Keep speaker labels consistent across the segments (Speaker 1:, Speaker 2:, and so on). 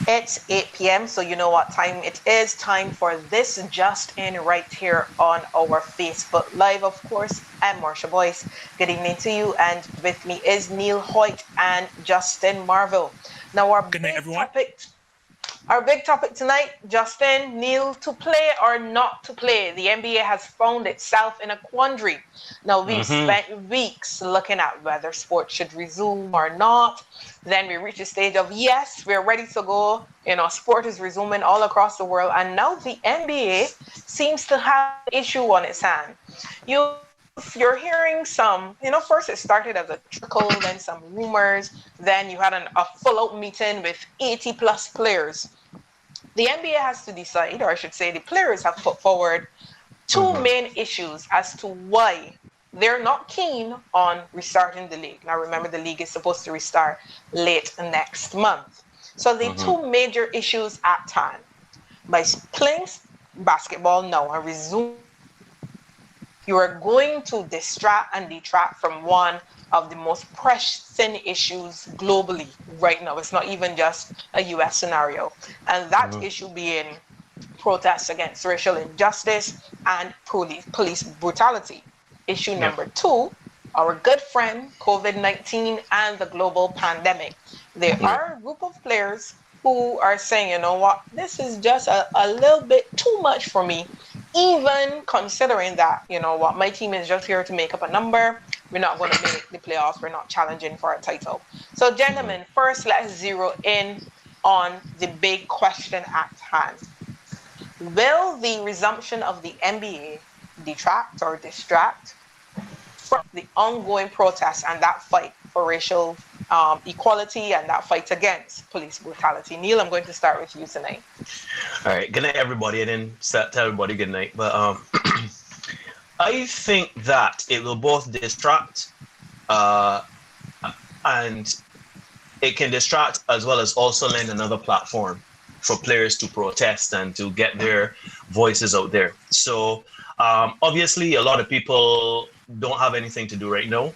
Speaker 1: It's 8 p.m., so you know what time it is. Time for This Just In right here on our Facebook Live. Of course, I'm Marsha Boyce. Good evening to you, and with me is Neil Hoyt and Justin Marvel. Now,
Speaker 2: Good night, everyone.
Speaker 1: our big topic tonight, Justin, Neil, to play or not to play. The NBA has found itself in a quandary. Now, we've spent weeks looking at whether sports should resume or not. Then we reach a stage of, yes, we're ready to go. Sport is resuming all across the world. And now the NBA seems to have an issue on its hand. You're hearing some, first it started as a trickle, then some rumors, then you had a full-out meeting with 80 plus players. The NBA has to decide, or I should say the players have put forward two main issues as to why they're not keen on restarting the league. Now remember, the league is supposed to restart late next month. So the two major issues at hand. By playing basketball now and resume, you are going to distract and detract from one of the most pressing issues globally right now. It's not even just a US scenario. And that issue being protests against racial injustice and police brutality. Issue number two, our good friend, COVID-19 and the global pandemic. There are a group of players who are saying, you know what, this is just a little bit too much for me, even considering that, my team is just here to make up a number. We're not going to make the playoffs. We're not challenging for a title. So, gentlemen, first let's zero in on the big question at hand. Will the resumption of the NBA detract or distract from the ongoing protests and that fight for racial equality and that fight against police brutality? Neil, I'm going to start with you tonight.
Speaker 3: All right, good night, everybody. I didn't tell everybody good night, but I think that it will both distract and it can distract as well as also lend another platform for players to protest and to get their voices out there. So obviously, a lot of people don't have anything to do right now.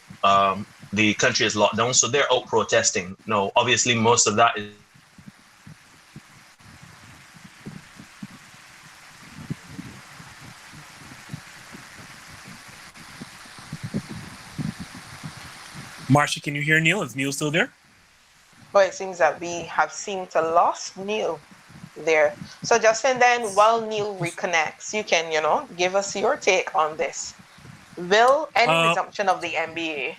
Speaker 3: The country is locked down, so they're out protesting. No, obviously, most of that is
Speaker 2: Marsha, can you hear Neil? Is Neil still there?
Speaker 1: Well, it seems that we have seemed to lost Neil there. So Justin, then while Neil reconnects, you can, give us your take on this. Will any resumption of the NBA,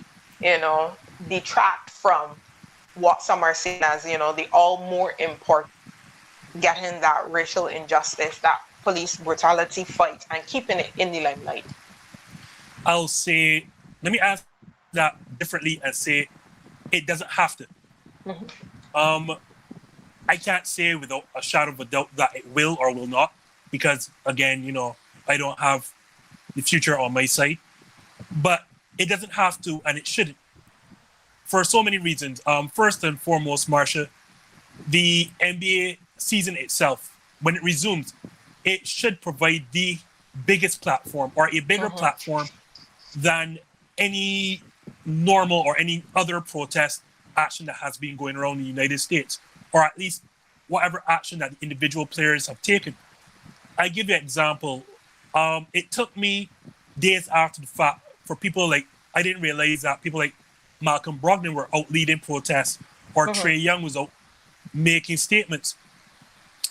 Speaker 1: detract from what some are seen as, the all more important, getting that racial injustice, that police brutality fight and keeping it in the limelight?
Speaker 2: I'll say, let me ask that differently and say it doesn't have to. I can't say without a shadow of a doubt that it will or will not, because again, I don't have the future on my side, but it doesn't have to, and it shouldn't, for so many reasons. First and foremost, Marsha, the NBA season itself, when it resumes, it should provide the biggest platform or a bigger platform than any normal or any other protest action that has been going around in the United States, or at least whatever action that the individual players have taken. I give you an example. It took me days after the fact for people like, I didn't realize that people like Malcolm Brogdon were out leading protests, or Trae Young was out making statements.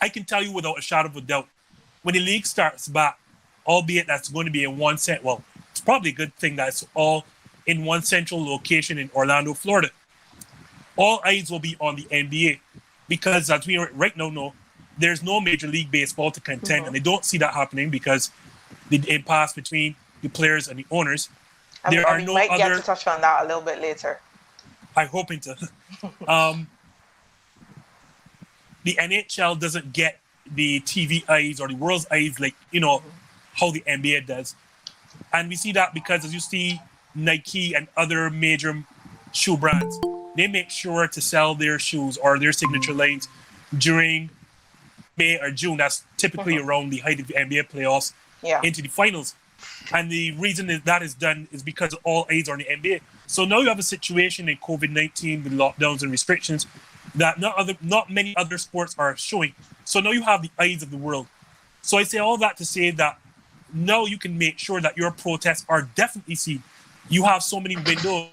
Speaker 2: I can tell you without a shadow of a doubt, when the league starts back, albeit that's going to be in one set, well, it's probably a good thing that it's all in one central location in Orlando, Florida. All eyes will be on the NBA because, as we right now know, there's no Major League Baseball to contend, and they don't see that happening because the impasse between the players and the owners.
Speaker 1: We might get to touch on that a little bit later.
Speaker 2: I'm hoping to. The NHL doesn't get the TV eyes or the world's eyes like, how the NBA does. And we see that because, as you see, Nike and other major shoe brands, they make sure to sell their shoes or their signature lines during May or June. That's typically around the height of the NBA playoffs into the finals. And the reason that is done is because all eyes are on the NBA. So now you have a situation in COVID-19 with lockdowns and restrictions that not many other sports are showing. So now you have the eyes of the world. So I say all that to say that now you can make sure that your protests are definitely seen. You have so many windows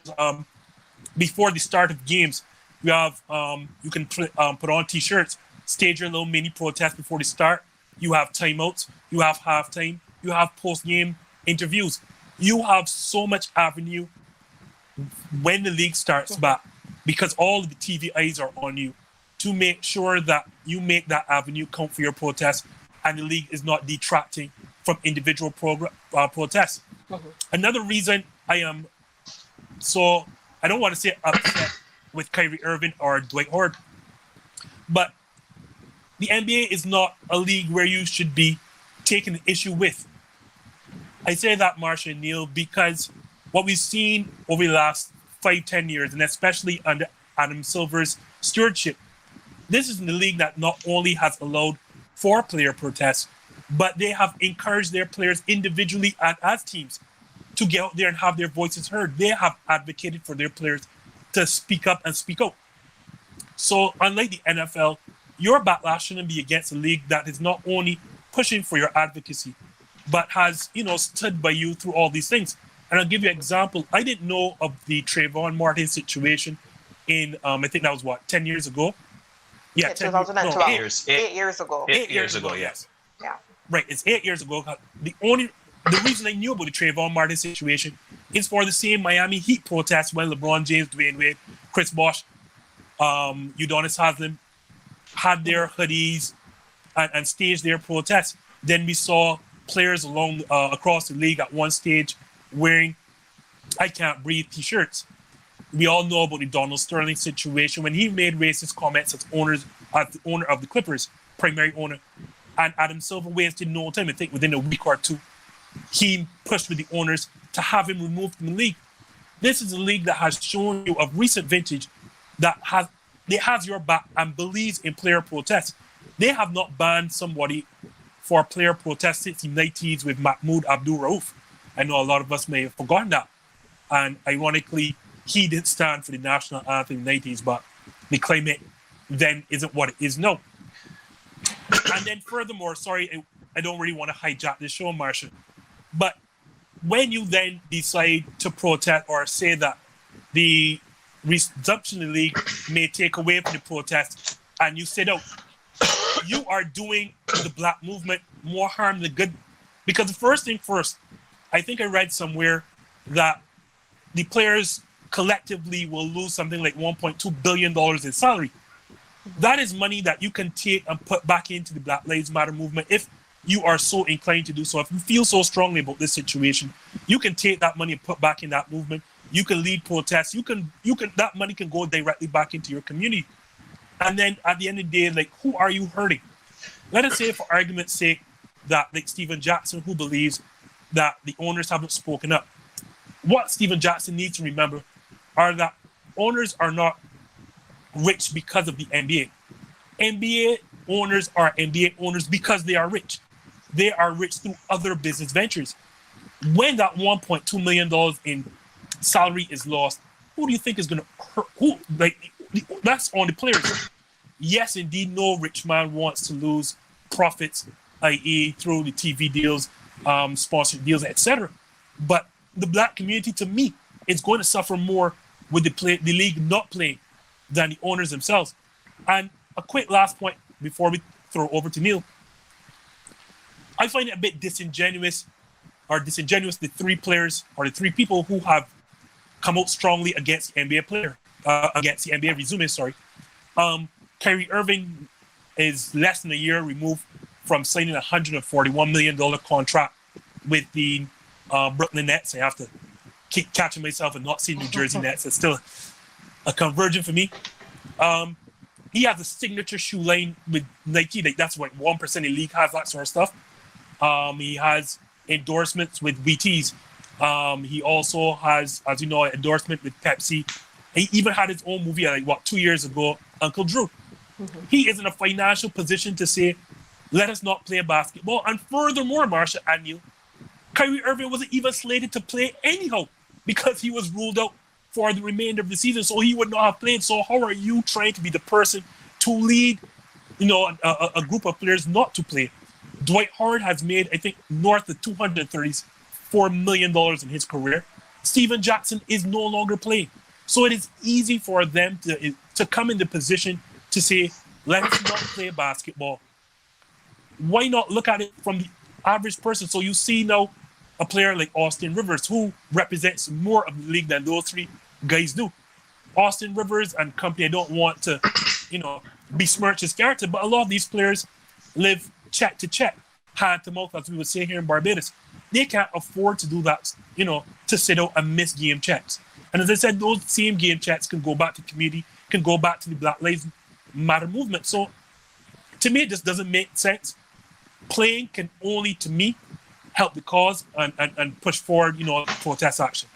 Speaker 2: before the start of games. You have you can put on t-shirts, stage your little mini protest before they start. You have timeouts, you have halftime, you have post-game interviews. You have so much avenue when the league starts back, because all of the TV eyes are on you to make sure that you make that avenue count for your protest, and the league is not detracting from individual protests. Another reason I am so, I don't want to say upset with Kyrie Irving or Dwight Howard, but the NBA is not a league where you should be taking an issue with. I say that, Marsha and Neil, because what we've seen over the last 5-10 years, and especially under Adam Silver's stewardship, this is the league that not only has allowed for player protests, but they have encouraged their players individually and as teams to get out there and have their voices heard. They have advocated for their players to speak up and speak out. So unlike the NFL, your backlash shouldn't be against a league that is not only pushing for your advocacy, but has, stood by you through all these things. And I'll give you an example. I didn't know of the Trayvon Martin situation in, I think that was 10 years ago? Yeah,
Speaker 1: 2012.
Speaker 3: 8 years.
Speaker 1: 8 years ago.
Speaker 3: 8 years ago, yes.
Speaker 1: Yeah.
Speaker 2: Right, it's 8 years ago. The reason I knew about the Trayvon Martin situation is for the same Miami Heat protests when LeBron James, Dwayne Wade, Chris Bosh, Udonis Haslem had their hoodies and staged their protests. Then we saw players across the league at one stage wearing "I Can't Breathe" t-shirts. We all know about the Donald Sterling situation when he made racist comments as the owner of the Clippers, primary owner. And Adam Silver wasted no time. I think within a week or two, he pushed with the owners to have him removed from the league. This is a league that has shown you of recent vintage that has your back and believes in player protests. They have not banned somebody for player protests since the 90s with Mahmoud Abdul Rauf. I know a lot of us may have forgotten that. And ironically, he didn't stand for the national anthem in the 90s, but the climate then isn't what it is now. And then furthermore, sorry, I don't really want to hijack this show, Marsha, but when you then decide to protest or say that the resumption of the league may take away from the protest and you sit out, you are doing the black movement more harm than good. Because the first thing first, I think I read somewhere that the players collectively will lose something like $1.2 billion in salary. That is money that you can take and put back into the Black Lives Matter movement if you are so inclined to do so. If you feel so strongly about this situation, you can take that money and put back in that movement. You can lead protests. You can that money can go directly back into your community. And then at the end of the day, like, who are you hurting? Let us say, for argument's sake, that like Stephen Jackson, who believes that the owners haven't spoken up. What Stephen Jackson needs to remember are that owners are not rich because of the NBA. NBA owners are NBA owners because they are rich. They are rich through other business ventures. When that $1.2 million in salary is lost, who do you think is going to hurt? Who, like, that's on the players. Yes, indeed, no rich man wants to lose profits, i.e. through the TV deals, sponsored deals, etc. But the black community, to me, is going to suffer more with the league not playing than the owners themselves. And a quick last point before we throw over to Neil. I find it a bit disingenuous, the three players or the three people who have come out strongly against the NBA resume. Kyrie Irving is less than a year removed from signing a $141 million contract with the Brooklyn Nets. I have to keep catching myself and not seeing New Jersey Nets. It's still a conversion for me. He has a signature shoe line with Nike. Like, that's what 1% of the league has, that sort of stuff. He has endorsements with BTs. He also has, as you know, an endorsement with Pepsi. He even had his own movie, 2 years ago, Uncle Drew. Mm-hmm. He is in a financial position to say, let us not play basketball. And furthermore, Marsha and Neil, Kyrie Irving wasn't even slated to play anyhow because he was ruled out for the remainder of the season, so he would not have played. So how are you trying to be the person to lead, a group of players not to play? Dwight Howard has made, I think, north of $234 million in his career. Steven Jackson is no longer playing. So it is easy for them to come in the position to say, let's not play basketball. Why not look at it from the average person? So you see now a player like Austin Rivers, who represents more of the league than those three guys do. Austin Rivers and company, I don't want to, besmirch his character, but a lot of these players live check to check, hand to mouth, as we would say here in Barbados. They can't afford to do that, to sit out and miss game checks. And as I said, those same game checks can go back to community, can go back to the Black Lives Matter movement. So to me, it just doesn't make sense. Playing can only, to me, help the cause and push forward, protest action.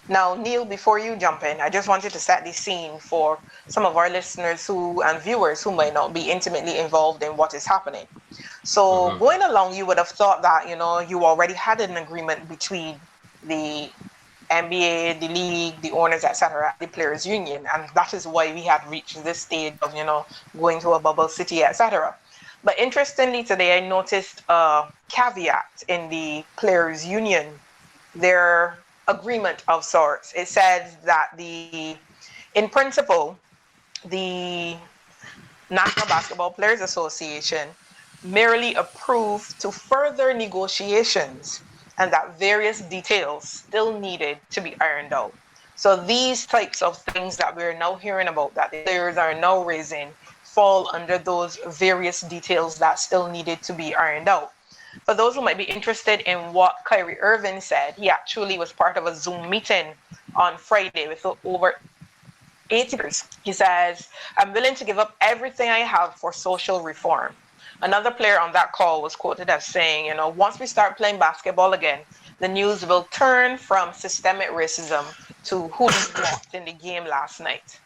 Speaker 1: Now, Neil, before you jump in, I just wanted to set the scene for some of our listeners and viewers who might not be intimately involved in what is happening. So going along, you would have thought that, you already had an agreement between the NBA, the league, the owners, etc., the players' union, and that is why we had reached this stage of, going to a bubble city, etc. But interestingly, today I noticed a caveat in the players' union, their agreement of sorts. It says that in principle, the National Basketball Players Association merely approved to further negotiations and that various details still needed to be ironed out. So these types of things that we're now hearing about, that the players are now raising, fall under those various details that still needed to be ironed out. For those who might be interested in what Kyrie Irving said, he actually was part of a Zoom meeting on Friday with over 80 players. He says, I'm willing to give up everything I have for social reform. Another player on that call was quoted as saying, once we start playing basketball again, the news will turn from systemic racism to who walked in the game last night.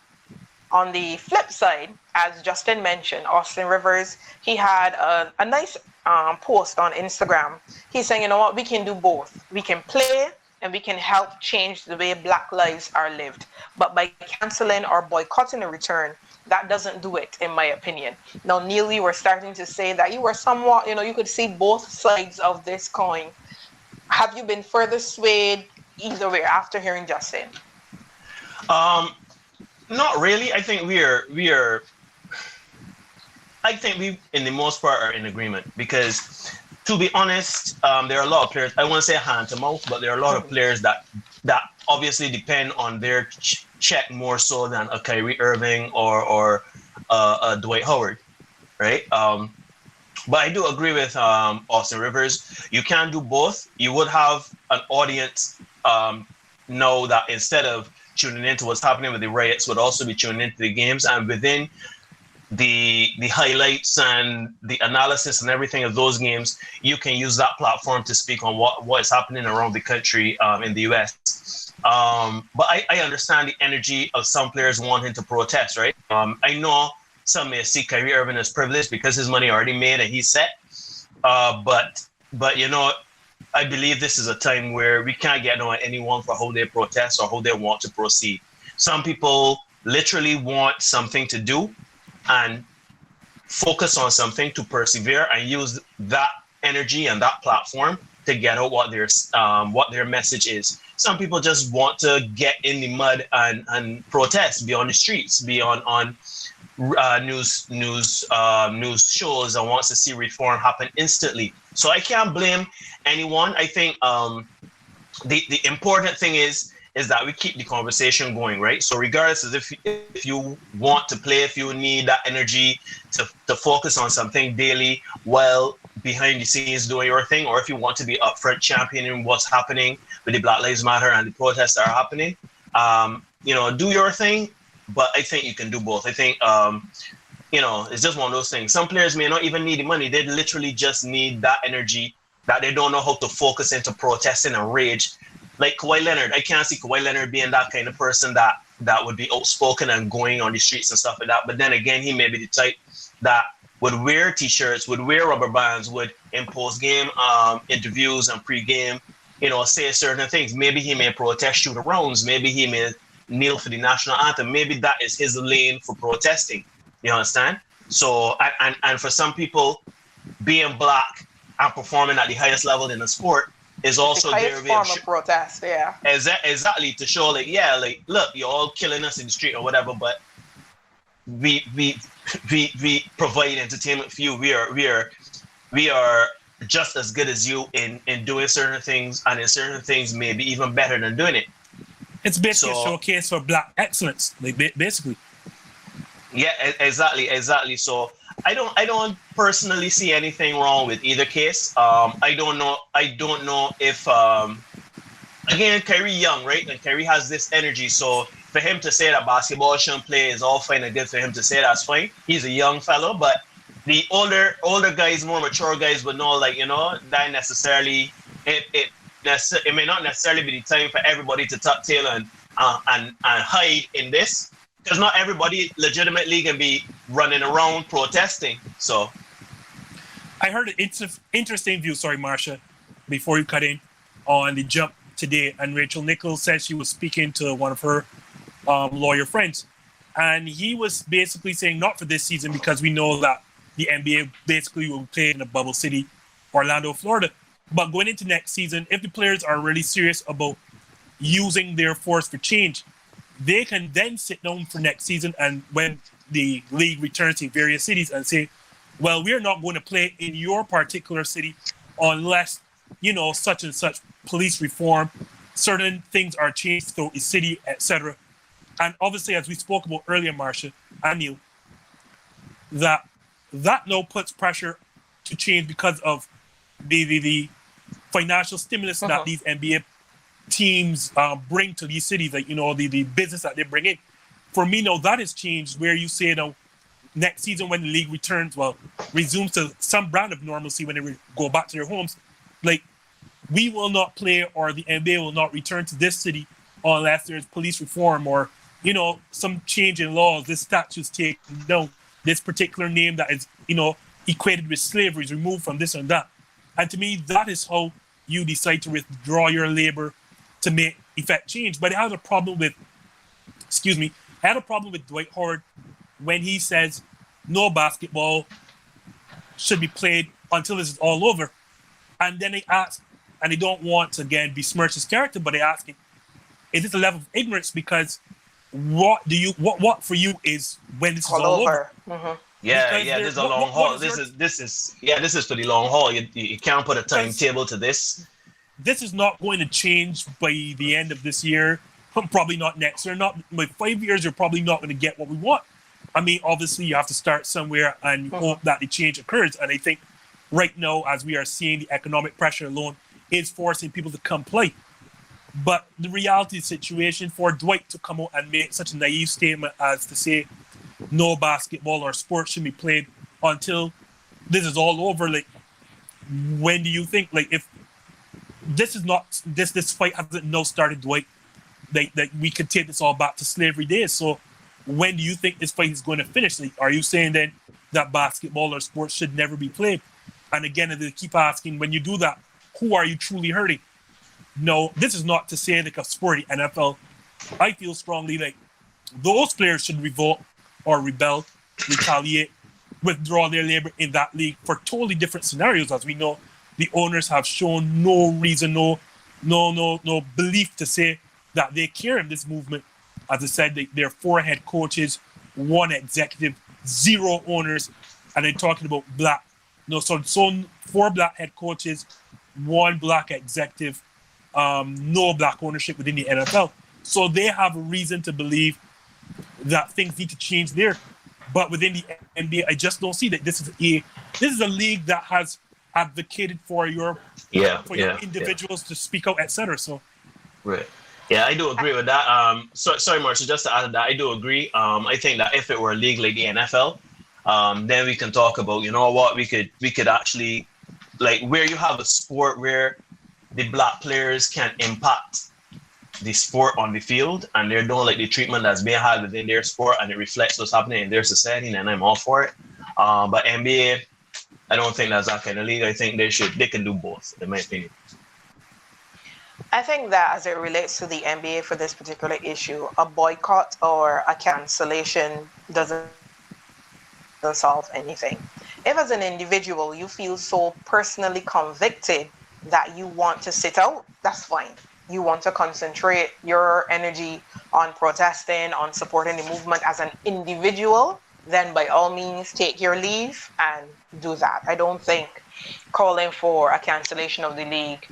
Speaker 1: On the flip side, as Justin mentioned, Austin Rivers, he had a nice post on Instagram. He's saying, we can do both. We can play and we can help change the way Black lives are lived. But by canceling or boycotting a return, that doesn't do it, in my opinion. Now, Neil, you were starting to say that you were somewhat, you could see both sides of this coin. Have you been further swayed either way after hearing Justin?
Speaker 3: Not really. I think I think we, in the most part, are in agreement because, to be honest, there are a lot of players. I won't say hand to mouth, but there are a lot of players that obviously depend on their check more so than a Kyrie Irving or a Dwight Howard, right? But I do agree with Austin Rivers. You can do both. You would have an audience know that instead of tuning into what's happening with the riots, would also be tuning into the games, and within the highlights and the analysis and everything of those games, you can use that platform to speak on what is happening around the country in the US. But I understand the energy of some players wanting to protest, right? I know some may see Kyrie Irving as privileged because his money already made and he's set. But I believe this is a time where we can't get on anyone for how they protest or how they want to proceed. Some people literally want something to do and focus on something to persevere and use that energy and that platform to get out what their message is. Some people just want to get in the mud and protest, be on the streets, be on news shows, and wants to see reform happen instantly. So I can't blame anyone. I think the important thing is that we keep the conversation going, right? So regardless of if you want to play, if you need that energy to focus on something daily while behind the scenes doing your thing, or if you want to be upfront championing what's happening with the Black Lives Matter and the protests that are happening, do your thing. But I think you can do both. I think, it's just one of those things. Some players may not even need the money. They literally just need that energy that they don't know how to focus into protesting and rage. Like Kawhi Leonard, I can't see Kawhi Leonard being that kind of person that would be outspoken and going on the streets and stuff like that. But then again, he may be the type that would wear T-shirts, would wear rubber bands, would in post-game interviews and pre-game say certain things. Maybe he may protest through the rounds. Maybe he may kneel for the national anthem. Maybe that is his lane for protesting. You understand? So, and for some people, being black and performing at the highest level in the sport is also their way
Speaker 1: of protest. Yeah,
Speaker 3: exactly, to show look, you're all killing us in the street or whatever, but we provide entertainment for you. We are just as good as you in doing certain things, and in certain things maybe even better than doing it.
Speaker 2: It's basically a showcase for black excellence, basically.
Speaker 3: Yeah, exactly. So I don't personally see anything wrong with either case. I don't know if again, Kyrie young, right? And Kyrie has this energy. So for him to say that basketball shouldn't play is all fine and good for him to say that's fine. He's a young fellow, but the older guys, more mature guys would know, that necessarily it may not necessarily be the time for everybody to tuck tail and hide in this, because not everybody legitimately can be running around protesting. So
Speaker 2: I heard an interesting view, sorry, Marsha, before you cut in, on the jump today, and Rachel Nichols said she was speaking to one of her lawyer friends, and he was basically saying not for this season, because we know that the NBA basically will play in a bubble city, Orlando, Florida. But going into next season, if the players are really serious about using their force for change, they can then sit down for next season, and when the league returns to various cities, and say, well, we are not going to play in your particular city unless, such and such police reform, certain things are changed through the city, etc. And obviously, as we spoke about earlier, Marsha and Neil, that now puts pressure to change because of the financial stimulus that these NBA teams bring to these cities, the business that they bring in. For me, now that has changed, where you say now next season when the league resumes to some brand of normalcy, when they go back to their homes, we will not play, or the NBA will not return to this city unless there's police reform or some change in laws. This statute's taken down. This particular name that is equated with slavery is removed from this and that. And to me, that is how you decide to withdraw your labor to make effect change. But I had a problem with Dwight Howard when he says no basketball should be played until this is all over. And then they ask, and they don't want to again besmirch his character, but they ask him, is this a level of ignorance? Because what for you is when this is all over?
Speaker 3: Mm-hmm. Yeah, this is a long haul. This is for the long haul. You can't put a timetable to this.
Speaker 2: This is not going to change by the end of this year. Probably not next year. Not by 5 years. You're probably not going to get what we want. I mean, obviously, you have to start somewhere and hope that the change occurs. And I think right now, as we are seeing, the economic pressure alone is forcing people to come play. But the reality of the situation, for Dwight to come out and make such a naive statement as to say no basketball or sports should be played until this is all over, when do you think, if this is not, this fight hasn't now started, Dwight, that we could take this all back to slavery days. So when do you think this fight is going to finish? Are you saying then that basketball or sports should never be played? And again, they keep asking, when you do that, who are you truly hurting? No, this is not to say a sport, the NFL. I feel strongly those players should revolt or rebel, retaliate, withdraw their labor in that league for totally different scenarios. As we know, the owners have shown no reason, no belief to say that they care in this movement. As I said, there are 4 head coaches, 1 executive, 0 owners, and they're talking about black. So 4 black head coaches, 1 black executive, no black ownership within the NFL. So they have a reason to believe that things need to change there. But within the NBA, I just don't see that this is a league that has advocated for your individuals to speak out, etc. So
Speaker 3: right. Yeah, I do agree with that. Sorry, Marcia, just to add to that, I do agree. I think that if it were a league like the NFL, then we can talk about, we could actually, where you have a sport where the black players can impact the sport on the field, and they're doing the treatment that's being had within their sport, and it reflects what's happening in their society, and I'm all for it. But NBA, I don't think that's that kind of league. I think they can do both, in my opinion.
Speaker 1: I think that as it relates to the NBA for this particular issue, a boycott or a cancellation doesn't solve anything. If as an individual you feel so personally convicted that you want to sit out, that's fine. You want to concentrate your energy on protesting, on supporting the movement as an individual, then by all means take your leave and do that. I don't think calling for a cancellation of the league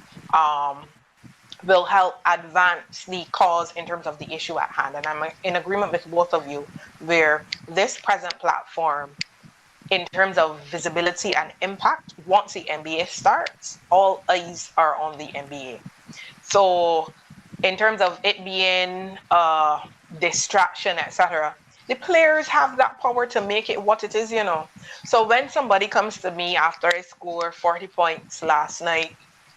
Speaker 1: will help advance the cause in terms of the issue at hand. And I'm in agreement with both of you where this present platform, in terms of visibility and impact, once the NBA starts, all eyes are on the NBA. So in terms of it being a distraction, etc., the players have that power to make it what it is, you know. So when somebody comes to me after I scored 40 points last night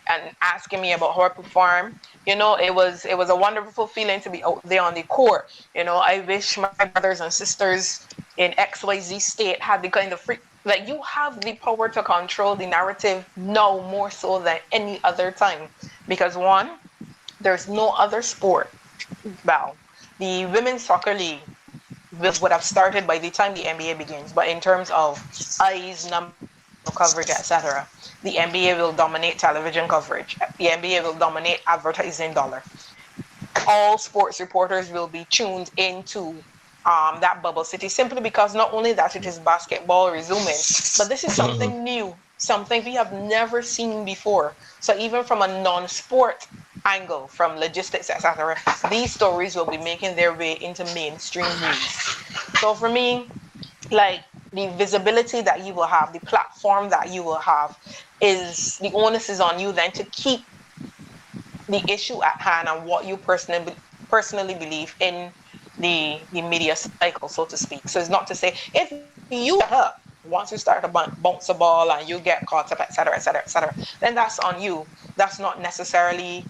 Speaker 1: and asking me about how I perform, you know, it was a wonderful feeling to be out there on the court. You know, I wish my brothers and sisters in XYZ state had the kind of free, like, you have the power to control the narrative now more so than any other time. Because one, there's no other sport. Well, the Women's Soccer League would have started by the time the NBA begins. But in terms of eyes, number of coverage, etc., the NBA will dominate television coverage. The NBA will dominate advertising dollar. All sports reporters will be tuned into that bubble city, simply because not only that it is basketball resuming, but this is something new, something we have never seen before. So even from a non-sport angle, from logistics, etc., these stories will be making their way into mainstream news. So for me, like, the visibility that you will have, the platform that you will have, is the onus is on you then to keep the issue at hand and what you personally believe in the media cycle, so to speak. So it's not to say if you get up once you start to bounce a ball and you get caught up, etc., etc., etc., then that's on you. That's not necessarily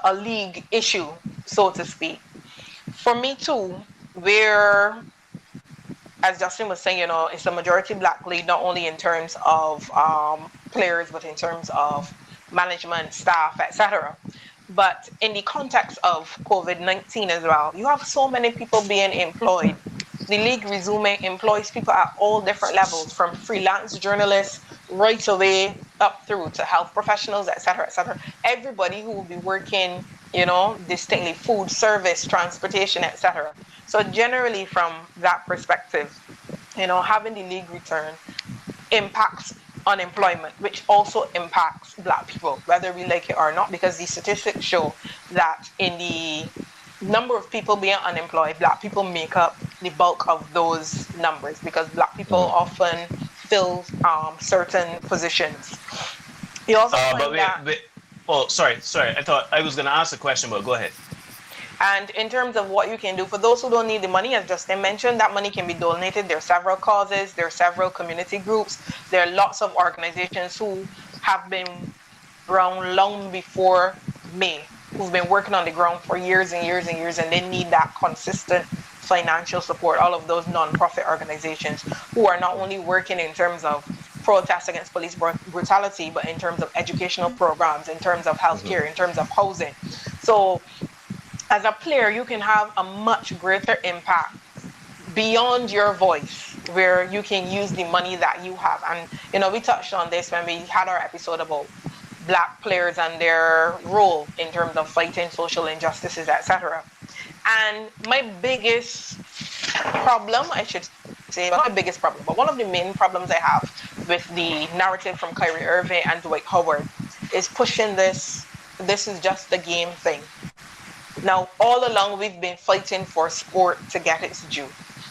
Speaker 1: a league issue, so to speak. For me too, where, as Justin was saying, you know, it's a majority black league, not only in terms of players, but in terms of management, staff, etc. But in the context of COVID-19 as well, you have so many people being employed. The league resuming employs people at all different levels, from freelance journalists right away up through to health professionals, etc., etc. Everybody who will be working, you know, distinctly, food service, transportation, etc. So generally, from that perspective, you know, having the league return impacts unemployment, which also impacts black people, whether we like it or not, because the statistics show that in the number of people being unemployed, black people make up the bulk of those numbers, because black people often fill certain positions. You also find that...
Speaker 3: Oh, sorry. I thought I was going to ask a question, but go ahead.
Speaker 1: And in terms of what you can do, for those who don't need the money, as Justin mentioned, that money can be donated. There are several causes, there are several community groups, there are lots of organizations who have been around long before me, who've been working on the ground for years and years and years, and they need that consistent financial support. All of those non-profit organizations who are not only working in terms of protests against police brutality, but in terms of educational programs, in terms of healthcare, in terms of housing. So as a player, you can have a much greater impact beyond your voice, where you can use the money that you have. And, you know, we touched on this when we had our episode about black players and their role in terms of fighting social injustices, etc. And my biggest problem, I should say, not my biggest problem, but one of the main problems I have with the narrative from Kyrie Irving and Dwight Howard is pushing this is just a game thing. Now, all along, we've been fighting for sport to get its due.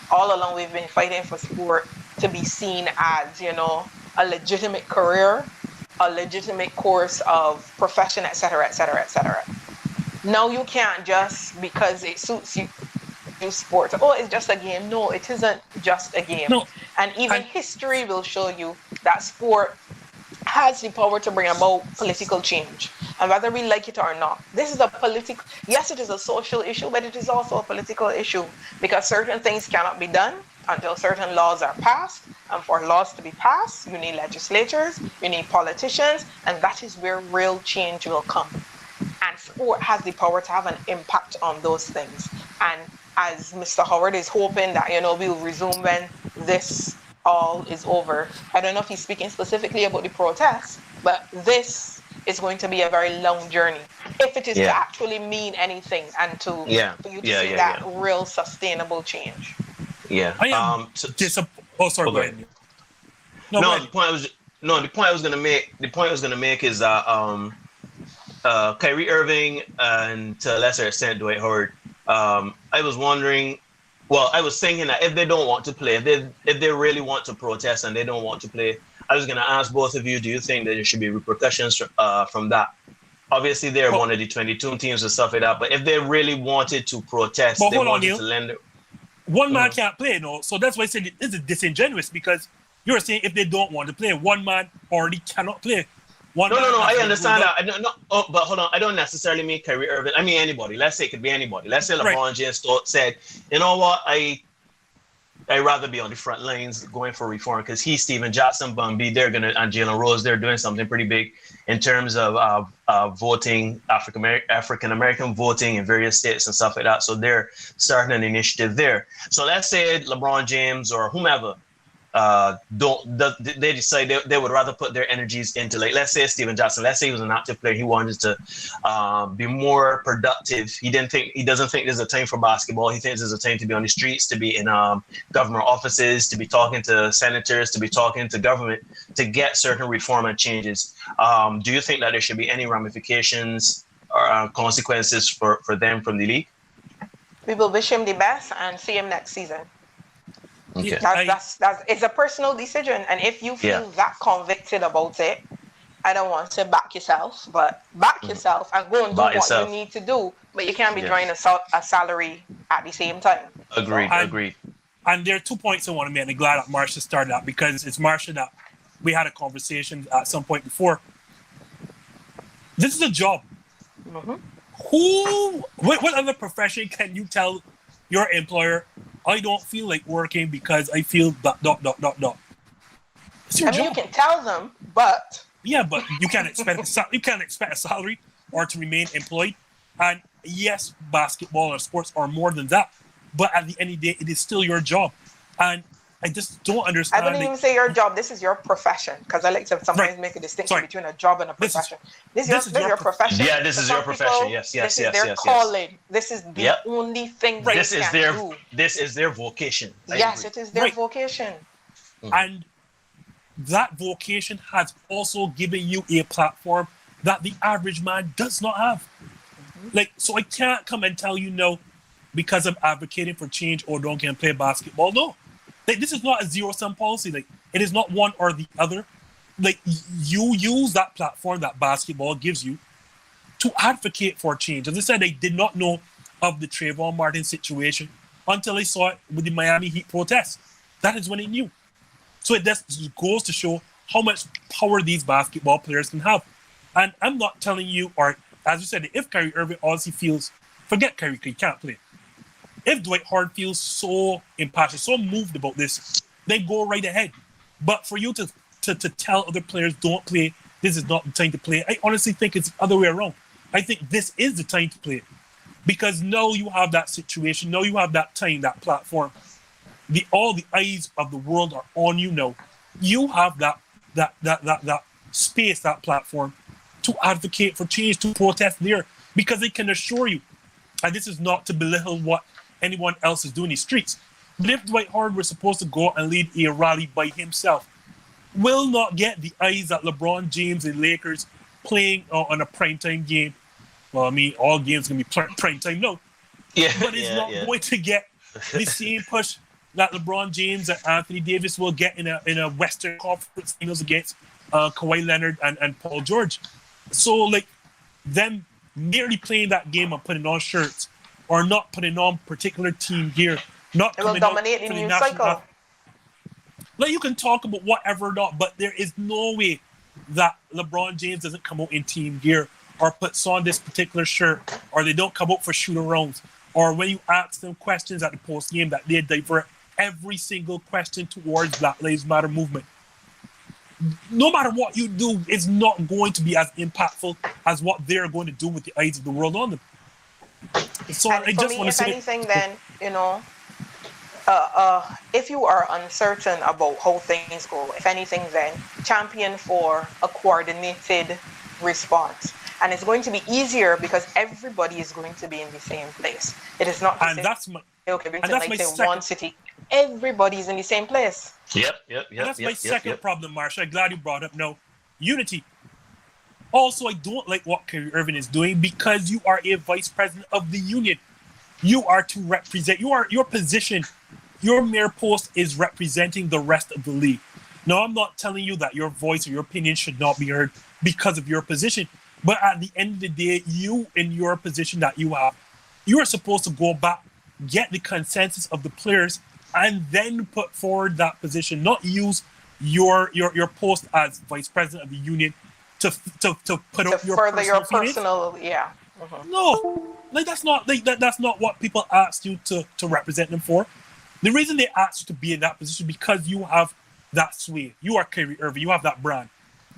Speaker 1: All along, we've been fighting for sport to be seen as, you know, a legitimate career, a legitimate course of profession, etc., etc., etc. Now, you can't just, because it suits you, do sport. Oh, it's just a game. No, it isn't just a game.
Speaker 2: No.
Speaker 1: And even history will show you that sport has the power to bring about political change. And whether we like it or not, this is a political, yes, it is a social issue, but it is also a political issue, because certain things cannot be done until certain laws are passed, And for laws to be passed, you need legislatures, you need politicians, and that is where real change will come. And sport has the power to have an impact on those things. And as Mr. Howard is hoping that, we'll resume when this all is over. I don't know if he's speaking specifically about the protests, but this is going to be a very long journey if it is to actually mean anything and for you to see that real sustainable change.
Speaker 3: Yeah.
Speaker 2: I am sorry. Go ahead.
Speaker 3: The point I was gonna make is that Kyrie Irving and to a lesser extent Dwight Howard. I was wondering. Well, I was thinking that if they don't want to play, if they really want to protest and they don't want to play, I was gonna ask both of you: do you think that there should be repercussions from that? Obviously, they're one of the 22 teams and stuff like that. But if they really wanted to protest, they wanted to lend.
Speaker 2: One man can't play, so that's why I said this is disingenuous because you're saying if they don't want to play, one man already cannot play. No,
Speaker 3: I understand that. But hold on, I don't necessarily mean Kyrie Irving. I mean anybody. Let's say it could be anybody. Let's say LeBron James said, you know what, I'd rather be on the front lines going for reform because Steven Jackson, Bumby, and Jalen Rose, they're doing something pretty big in terms of voting, African American voting in various states and stuff like that. So they're starting an initiative there. So let's say LeBron James or whomever they decide they would rather put their energies into, like, let's say Steven Jackson, let's say he was an active player, he wanted to be more productive. He doesn't think there's a time for basketball. He thinks there's a time to be on the streets, to be in government offices, to be talking to senators, to be talking to government, to get certain reform and changes. Do you think that there should be any ramifications or consequences for them from the league?
Speaker 1: We will wish him the best and see him next season.
Speaker 3: Okay.
Speaker 1: That's it's a personal decision, and if you feel that convicted about it, I don't want to back yourself, but back yourself and go and do what you need to do. But you can't be drawing a salary at the same time.
Speaker 3: Agreed.
Speaker 2: And there are 2 points I want to make, and I'm glad that Marsha started that because it's Marsha that we had a conversation at some point before. This is a job. Mm-hmm. What other profession can you tell your employer, I don't feel like working because I feel ... It's your job.
Speaker 1: You can tell them, but
Speaker 2: but you can't expect a salary or to remain employed. And yes, basketball or sports are more than that. But at the end of the day, it is still your job. And I just don't understand.
Speaker 1: I don't even say your job. This is your profession, because I like to sometimes make a distinction between a job and a profession. This is your profession.
Speaker 3: Yeah, this is your profession. Yes.
Speaker 1: This is their calling. This is the only thing they can do.
Speaker 3: This is their vocation.
Speaker 1: Yes, it is their vocation.
Speaker 2: And that vocation has also given you a platform that the average man does not have. So I can't come and tell you no because I'm advocating for change or don't can play basketball. No. This is not a zero-sum policy. It is not one or the other. You use that platform that basketball gives you to advocate for change. As I said, I did not know of the Trayvon Martin situation until I saw it with the Miami Heat protests. That is when I knew. So it just goes to show how much power these basketball players can have. And I'm not telling you, or as you said, if Kyrie Irving honestly feels, forget Kyrie, he can't play. If Dwight Howard feels so impassioned, so moved about this, then go right ahead. But for you to tell other players don't play, this is not the time to play, I honestly think it's the other way around. I think this is the time to play. Because now you have that situation, now you have that time, that platform. All the eyes of the world are on you now. You have that space, that platform to advocate for change, to protest there. Because I can assure you, and this is not to belittle what anyone else is doing in the streets, but if Dwight Howard were supposed to go and lead a rally by himself, will not get the eyes that LeBron James and Lakers playing on a primetime game. Well, I mean, all games can be primetime now. But it's not going to get the same push that LeBron James and Anthony Davis will get in a Western Conference Finals against Kawhi Leonard and Paul George. So, them merely playing that game and putting on shirts or not putting on particular team gear, not coming out for the news cycle. You can talk about whatever or not, but there is no way that LeBron James doesn't come out in team gear or puts on this particular shirt, or they don't come out for shoot-arounds, or when you ask them questions at the post game that they divert every single question towards Black Lives Matter movement. No matter what you do, it's not going to be as impactful as what they're going to do with the eyes of the world on them. So
Speaker 1: and
Speaker 2: I
Speaker 1: for
Speaker 2: just
Speaker 1: me,
Speaker 2: want to
Speaker 1: if
Speaker 2: say,
Speaker 1: anything, then, if you are uncertain about how things go, if anything, then champion for a coordinated response. And it's going to be easier because everybody is going to be in the same place. It is not
Speaker 2: and that's my
Speaker 1: okay,
Speaker 2: and that's my
Speaker 1: say
Speaker 2: second,
Speaker 1: one city. Everybody's in the same place.
Speaker 3: Yep.
Speaker 2: and that's my second problem, Marsha. I'm glad you brought up. No, unity. Also, I don't like what Kyrie Irving is doing because you are a vice president of the union. You are to represent. Your position, your mayor post is representing the rest of the league. Now, I'm not telling you that your voice or your opinion should not be heard because of your position. But at the end of the day, you in your position that you have, you are supposed to go back, get the consensus of the players, and then put forward that position. Not use your post as vice president of the union to put up your
Speaker 1: further your
Speaker 2: feelings.
Speaker 1: personal, yeah. Mm-hmm.
Speaker 2: No, that's not what people asked you to represent them for. The reason they asked you to be in that position because you have that sway. You are Kyrie Irving. You have that brand.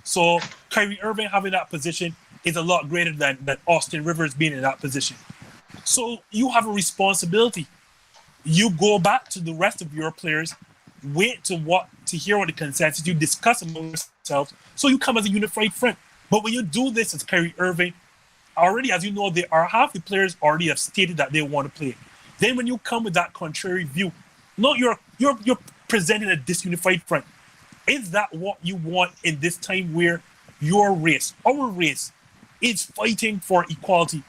Speaker 2: So Kyrie Irving having that position is a lot greater than Austin Rivers being in that position. So you have a responsibility. You go back to the rest of your players, wait to hear what the consensus, you discuss among yourselves, so you come as a unified front. But when you do this as Kyrie Irving, already, as you know, there are half the players already have stated that they want to play. Then when you come with that contrary view, no, you're presenting a disunified front. Is that what you want in this time where your race, our race, is fighting for equality?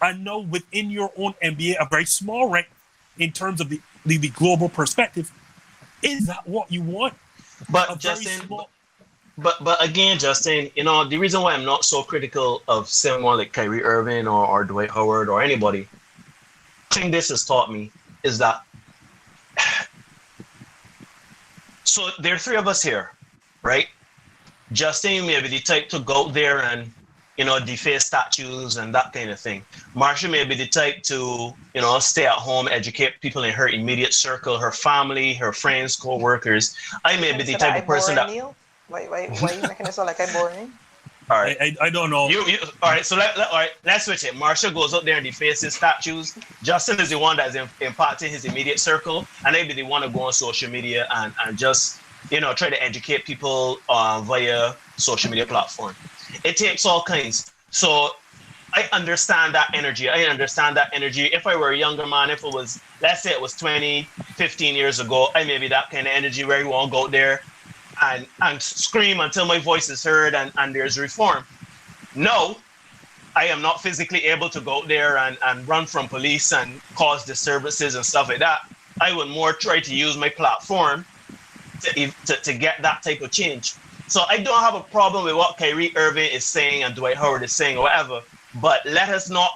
Speaker 2: And now within your own NBA, a very small rank in terms of the global perspective, is that what you want?
Speaker 3: But Justin, but again, Justin, the reason why I'm not so critical of someone like Kyrie Irving or Dwight Howard or anybody, the thing this has taught me is that, so there are three of us here, right? Justin may be the type to go out there and, deface statues and that kind of thing. Marsha may be the type to, stay at home, educate people in her immediate circle, her family, her friends, co-workers. I may be the type of person that...
Speaker 1: Why are you making it sound like I'm boring?
Speaker 2: All right, I don't know.
Speaker 3: You all right? So let's switch it. Marsha goes up there and defaces statues. Justin is the one that's impacting his immediate circle, and maybe they want to go on social media and just try to educate people via social media platform. It takes all kinds. So I understand that energy. If I were a younger man, if it was, let's say it was 20, 15 years ago, I may be that kind of energy where you won't go out there and scream until my voice is heard and there's reform. No, I am not physically able to go out there and run from police and cause disturbances and stuff like that. I would more try to use my platform to get that type of change. So I don't have a problem with what Kyrie Irving is saying and Dwight Howard is saying or whatever, but let us not,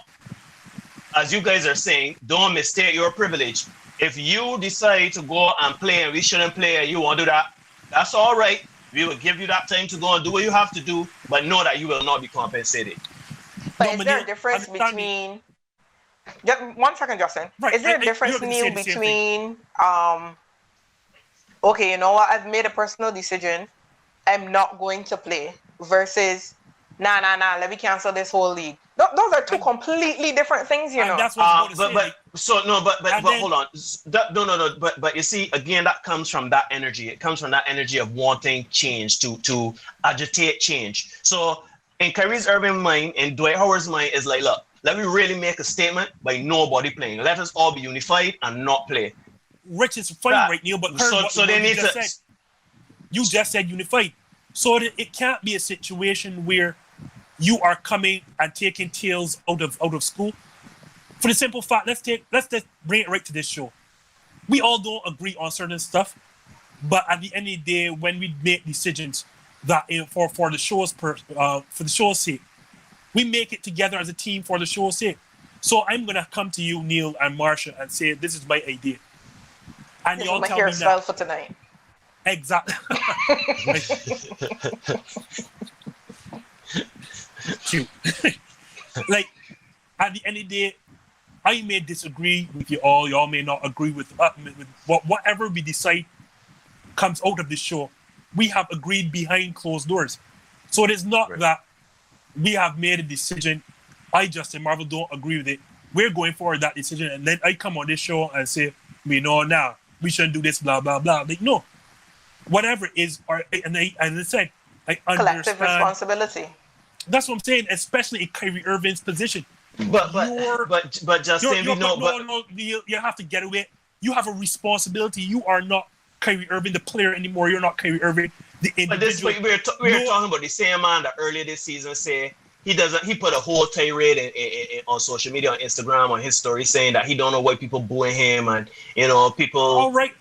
Speaker 3: as you guys are saying, don't mistake your privilege. If you decide to go and play and we shouldn't play and you want to do that, that's all right. We will give you that time to go and do what you have to do, but know that you will not be compensated.
Speaker 1: But is there a difference between... Just 1 second, Justin.
Speaker 2: Right,
Speaker 1: is there a difference, Neil, between... okay, you know what? I've made a personal decision. I'm not going to play versus, nah, let me cancel this whole league. Those are two completely different things, you know.
Speaker 2: That's what
Speaker 3: but hold on. No. But you see, again, that comes from that energy. It comes from that energy of wanting change, to agitate change. So in Kyrie Irving's mind, in Dwight Howard's mind, is like, look, let me really make a statement by nobody playing. Let us all be unified and not play.
Speaker 2: Rich is fine right now, but
Speaker 3: so they need to.
Speaker 2: You just said unified, so that it can't be a situation where you are coming and taking tails out of school. For the simple fact, let's just bring it right to this show. We all don't agree on certain stuff, but at the end of the day, when we make decisions that for the show's sake, we make it together as a team for the show's sake. So I'm gonna come to you, Neil and Marsha, and say this is my idea, and y'all tell me that.
Speaker 1: For tonight.
Speaker 2: Exactly. Cute. Like, at the end of the day, I may disagree with you all. Y'all may not agree with whatever we decide comes out of this show. We have agreed behind closed doors. So it is not that we have made a decision. I, Justin Marvel, don't agree with it. We're going for that decision. And then I come on this show and say, we know now, we shouldn't do this, blah, blah, blah. Like, no. Whatever is, and as I said, I understand.
Speaker 1: Collective responsibility.
Speaker 2: That's what I'm saying, especially in Kyrie Irving's position.
Speaker 3: But Justin,
Speaker 2: you have to get away. You have a responsibility. You are not Kyrie Irving, the player, anymore. You're not Kyrie Irving, the individual.
Speaker 3: But we're talking about the same man that earlier this season say he put a whole tirade on social media, on Instagram, on his story, saying that he don't know why people booing him, and people.
Speaker 2: All right,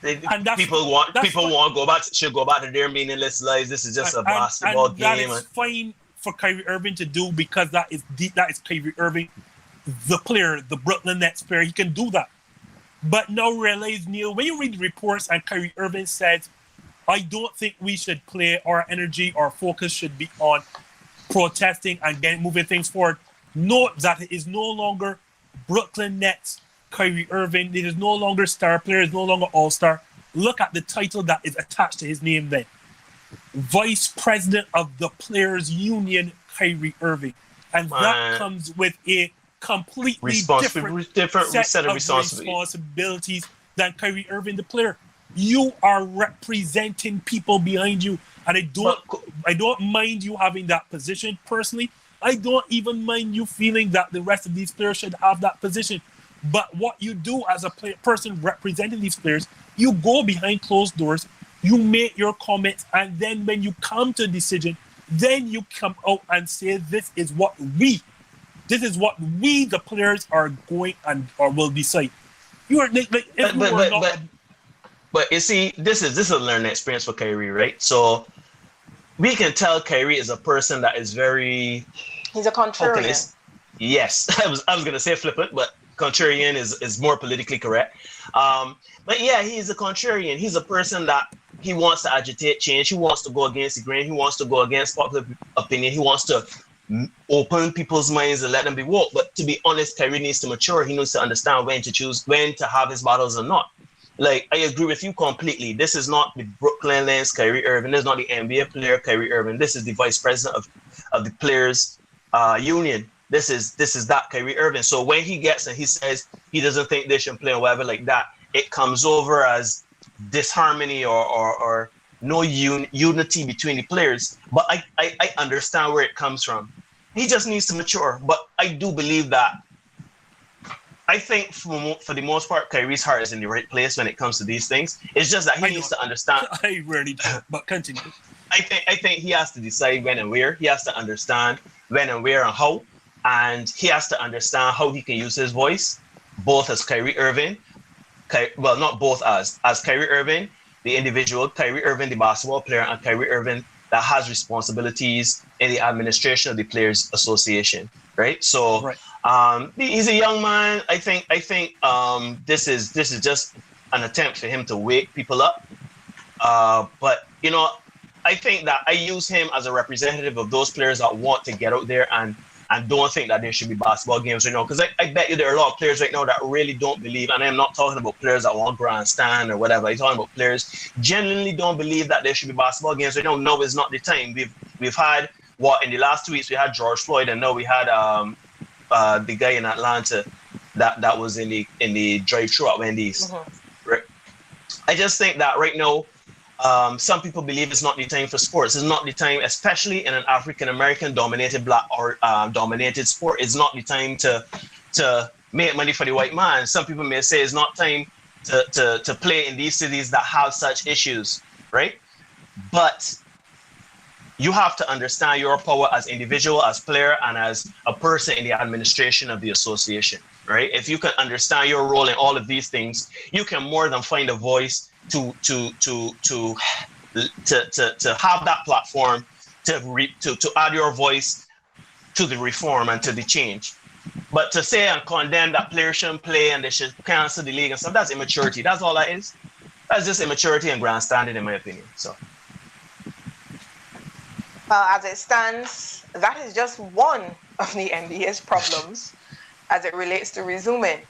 Speaker 3: people want should go back to their meaningless lives. This is just a basketball game.
Speaker 2: That is fine for Kyrie Irving to do, because that is Kyrie Irving, the player, the Brooklyn Nets player. He can do that. But now realize, Neil, when you read the reports and Kyrie Irving says, I don't think we should play, our energy, our focus should be on protesting and moving things forward. Note that it is no longer Brooklyn Nets Kyrie Irving. It is no longer star player. It is no longer all-star. Look at the title that is attached to his name then. Vice President of the Players Union, Kyrie Irving. And that comes with a completely different set of responsibilities than Kyrie Irving, the player. You are representing people behind you, and I don't mind you having that position personally. I don't even mind you feeling that the rest of these players should have that position. But what you do as a person representing these players, you go behind closed doors, you make your comments, and then when you come to a decision, then you come out and say, this is what we, the players, are going or will decide. You are
Speaker 3: but you see, this is a learning experience for Kyrie, right? So we can tell Kyrie is a person that is very.
Speaker 1: He's a contrarian.
Speaker 3: Yes, I was gonna say flippant, but contrarian is more politically correct. But yeah, he's a contrarian. He's a person that he wants to agitate change. He wants to go against the grain. He wants to go against popular opinion. He wants to open people's minds and let them be woke. But to be honest, Kyrie needs to mature. He needs to understand when to choose, when to have his battles or not. Like, I agree with you completely. This is not the Brooklyn Nets Kyrie Irving. This is not the NBA player Kyrie Irving. This is the vice president of the players union. This is that Kyrie Irving. So when he gets and he says he doesn't think they should play or whatever like that, it comes over as disharmony or no unity between the players. But I understand where it comes from. He just needs to mature. But I do believe that. I think for the most part, Kyrie's heart is in the right place when it comes to these things. It's just that he needs to understand.
Speaker 2: I really don't, but continue.
Speaker 3: I think he has to decide when and where. He has to understand when and where and how. And he has to understand how he can use his voice, both as Kyrie Irving. Well, not both as Kyrie Irving, the individual, Kyrie Irving, the basketball player, and Kyrie Irving that has responsibilities in the administration of the Players Association, right? So he's a young man. I think this is just an attempt for him to wake people up. But I think that I use him as a representative of those players that want to get out there and don't think that there should be basketball games right now. Because I bet you there are a lot of players right now that really don't believe, and I'm not talking about players that want grandstand or whatever. I'm talking about players genuinely don't believe that there should be basketball games right now. No, it's not the time. We've had in the last 2 weeks we had George Floyd, and now we had the guy in Atlanta that was in the drive-thru at Wendy's. Mm-hmm. Right. I just think that right now, some people believe it's not the time for sports. It's not the time, especially in an African-American dominated black or dominated sport. It's not the time to make money for the white man. Some people may say it's not time to play in these cities that have such issues, right? But you have to understand your power as individual, as player, and as a person in the administration of the association, right? If you can understand your role in all of these things, you can more than find a voice to have that platform to add your voice to the reform and to the change. But to say and condemn that players shouldn't play and they should cancel the league and stuff, that's immaturity. That's all that is. That's just immaturity and grandstanding, in my opinion. So.
Speaker 1: Well, as it stands, that is just one of the NBA's problems as it relates to resuming.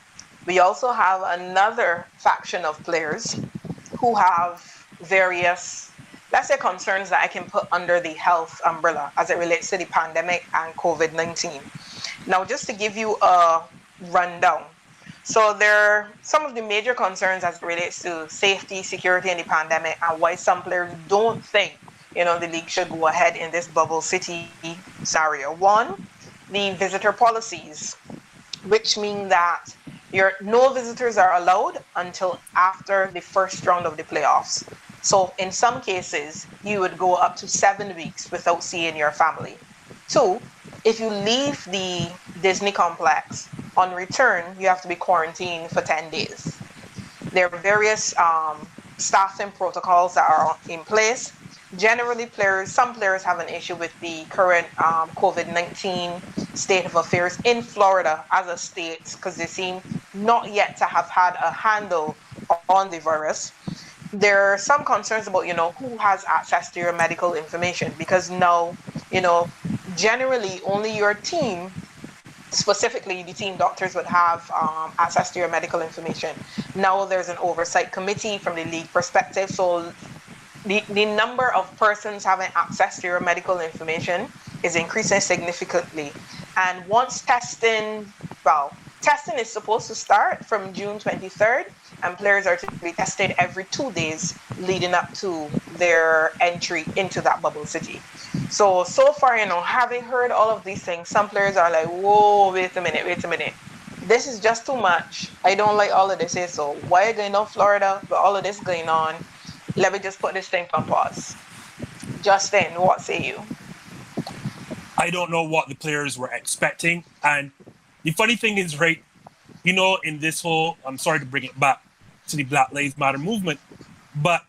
Speaker 1: We also have another faction of players who have various, let's say, concerns that I can put under the health umbrella as it relates to the pandemic and COVID-19. Now, just to give you a rundown. So there are some of the major concerns as it relates to safety, security in the pandemic, and why some players don't think, the league should go ahead in this bubble city scenario. One, the visitor policies, which mean that no visitors are allowed until after the first round of the playoffs. So in some cases, you would go up to 7 weeks without seeing your family. Two, if you leave the Disney complex, on return, you have to be quarantined for 10 days. There are various staffing protocols that are in place. Generally, some players have an issue with the current COVID-19 state of affairs in Florida as a state, because they seem not yet to have had a handle on the virus. There are some concerns about, who has access to your medical information, because now, generally only your team, specifically the team doctors, would have access to your medical information. Now there's an oversight committee from the league perspective, so the number of persons having access to your medical information is increasing significantly. And once testing is supposed to start from June 23rd, and players are to be tested every 2 days leading up to their entry into that bubble city. So far, having heard all of these things, some players are like, whoa, wait a minute. This is just too much. I don't like all of this here. So why are you going on Florida with all of this going on? Let me just put this thing on pause. Justin, what say you?
Speaker 2: I don't know what the players were expecting. And the funny thing is, right, in this whole, I'm sorry to bring it back to the Black Lives Matter movement, but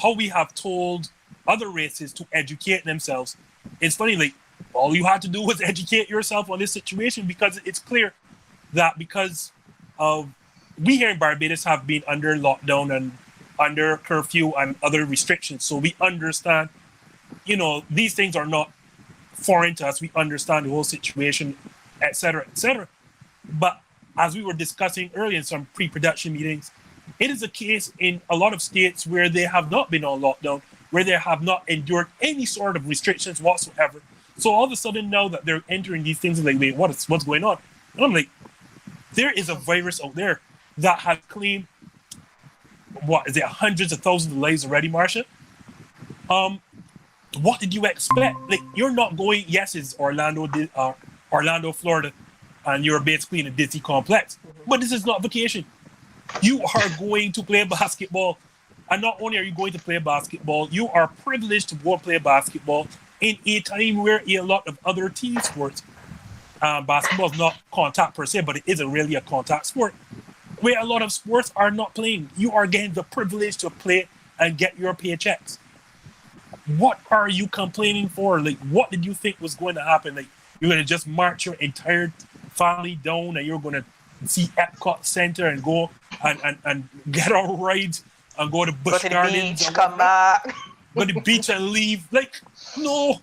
Speaker 2: how we have told other races to educate themselves. It's funny, like, all you had to do was educate yourself on this situation, because it's clear that because we here in Barbados have been under lockdown and under curfew and other restrictions. So we understand, these things are not foreign to us. We understand the whole situation, et cetera, et cetera. But as we were discussing earlier in some pre-production meetings, it is a case in a lot of states where they have not been on lockdown, where they have not endured any sort of restrictions whatsoever. So all of a sudden now that they're entering these things, like, wait, what's going on? And I'm like, there is a virus out there that has claimed, hundreds of thousands of lives already, Marsha? What did you expect? Like, you're not going, yes, it's Orlando, Florida, and you're basically in a Disney complex, but this is not vacation. You are going to play basketball. And not only are you going to play basketball, you are privileged to go and play basketball in a time where a lot of other team sports, basketball is not contact per se, but it isn't really a contact sport, where a lot of sports are not playing. You are getting the privilege to play and get your paychecks. What are you complaining for? Like, what did you think was going to happen? Like, you're going to just march your entire family down and you're going to see Epcot Center and go and get on rides and go to Busch Gardens.
Speaker 1: Beach, come back.
Speaker 2: Go to the beach and leave. Like, no,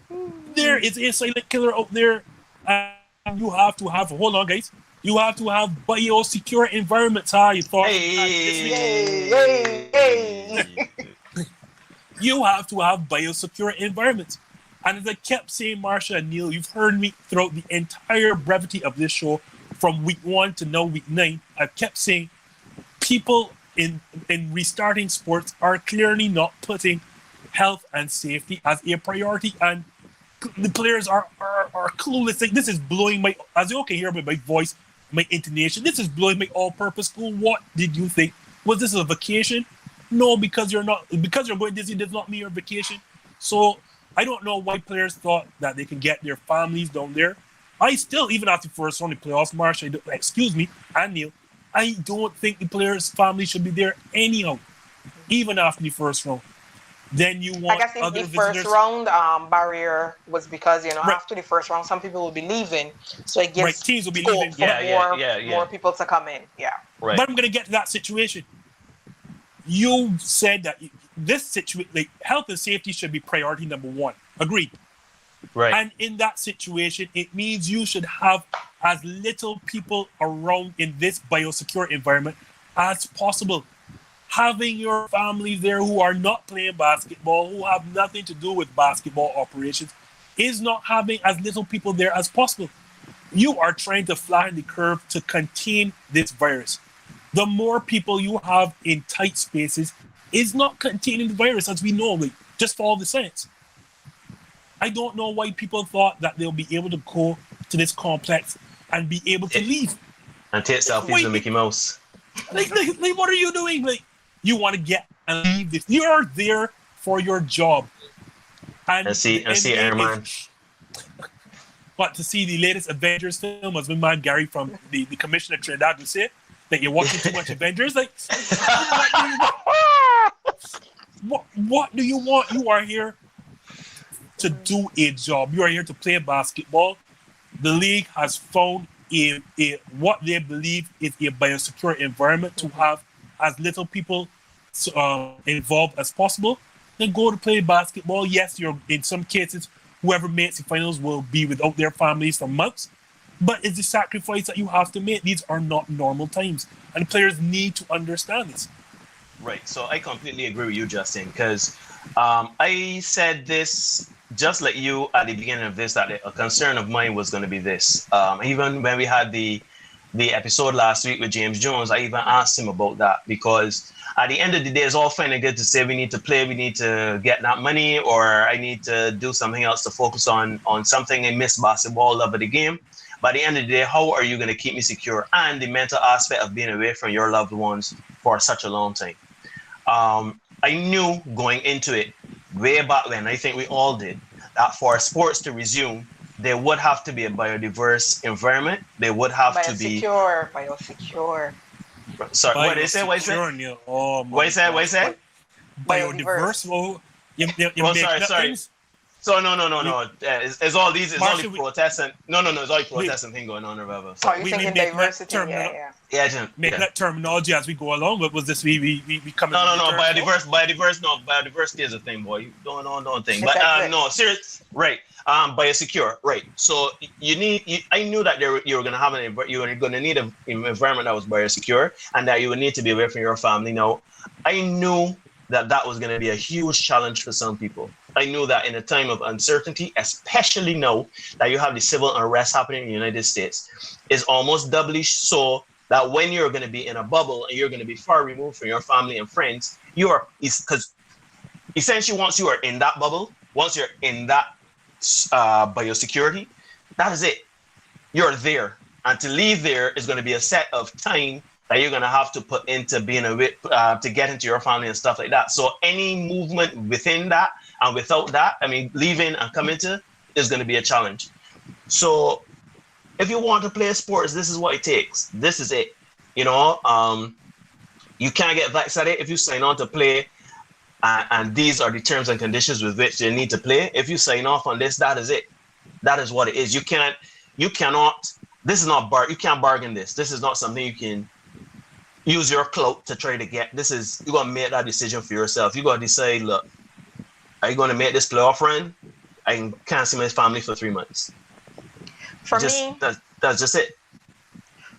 Speaker 2: there is a silent killer out there. And you have to have, hold on, guys. You have to have biosecure environments. You thought. You have to have biosecure environments. And as I kept saying, Marsha and Neil, you've heard me throughout the entire brevity of this show, from week 1 to now week 9, I've kept saying people in restarting sports are clearly not putting health and safety as a priority, and the players are clueless. Like, this is blowing my, as you can hear by my voice, my intonation, this is blowing my all-purpose school. What did you think? Was this a vacation? No, because you're going to Disney does not mean your vacation. So I don't know why players thought that they can get their families down there. I still, even after the first round of playoffs, Marsh, excuse me, and Neil, I don't think the players' family should be there anyhow, even after the first round. Then you want, I guess,
Speaker 1: the first round barrier was because, after the first round, some people will be leaving, so it gives
Speaker 2: teams will be leaving
Speaker 1: for more people to come in. Yeah,
Speaker 2: right. But I'm going to get to that situation. You said that this situation, like, health and safety should be priority number 1. Agreed.
Speaker 3: Right.
Speaker 2: And in that situation, it means you should have as little people around in this biosecure environment as possible. Having your family there who are not playing basketball, who have nothing to do with basketball operations, is not having as little people there as possible. You are trying to flatten the curve to contain this virus. The more people you have in tight spaces is not containing the virus, as we know, like, just follow the science. I don't know why people thought that they'll be able to go to this complex and be able to leave.
Speaker 3: And take selfies with Mickey Mouse.
Speaker 2: Like, what are you doing? Like, you want to get and leave this. You're there for your job. And see Iron Man. What, to see the latest Avengers film, as my man Gary from the Commissioner of Trinidad would say, that you're watching too much Avengers? Like, what do you want? You are here to do a job. You are here to play basketball. The league has found what they believe is a biosecure environment to have as little people involved as possible. Then go to play basketball. Yes, you're in some cases, whoever makes the finals will be without their families for months. But it's a sacrifice that you have to make. These are not normal times. And players need to understand this.
Speaker 3: Right. So I completely agree with you, Justin, because I said this just like you at the beginning of this, that a concern of mine was going to be this. Even when we had the episode last week with James Jones, I even asked him about that, because at the end of the day, it's all fine and good to say we need to play, we need to get that money, or I need to do something else to focus on something and miss basketball, love of the game. But at the end of the day, how are you going to keep me secure? And the mental aspect of being away from your loved ones for such a long time. I knew going into it, way back when, I think we all did, that for sports to resume, there would have to be a biodiverse environment. There would have to be...
Speaker 1: Biosecure.
Speaker 3: Sorry, what did they say? What did they say?
Speaker 2: Oh,
Speaker 3: what did they say?
Speaker 2: Biodiverse. Oh,
Speaker 3: sorry. So no. It's all these. It's all the protesting. No. It's all the protesting thing going on or whatever.
Speaker 1: So you're thinking diversity? Yeah.
Speaker 2: Make that terminology as we go along. But was this we coming?
Speaker 3: No. Biodiversity is a thing, boy. You don't think. But no, serious. Right. Biosecure. Right. So I knew that you were going to need an environment that was biosecure, and that you would need to be away from your family. Now, I knew that was going to be a huge challenge for some people. I knew that in a time of uncertainty, especially now that you have the civil unrest happening in the United States, is almost doubly so that when you're going to be in a bubble and you're going to be far removed from your family and friends, because essentially once you are in that bubble, once you're in that biosecurity, that is it. You're there. And to leave there is going to be a set of time that you're going to have to put into being to get into your family and stuff like that. So any movement within that and without that, leaving and coming to, is going to be a challenge. So if you want to play sports, this is what it takes. This is it. You can't get vaccinated if you sign on to play, and these are the terms and conditions with which you need to play. If you sign off on this, that is it. That is what it is. You cannot, this is not you can't bargain this. This is not something you can use your clout to try to get. You're going to make that decision for yourself. You're going to decide, look, are you going to make this playoff run? I can't see my family for 3 months.
Speaker 1: For me,
Speaker 3: that's just it.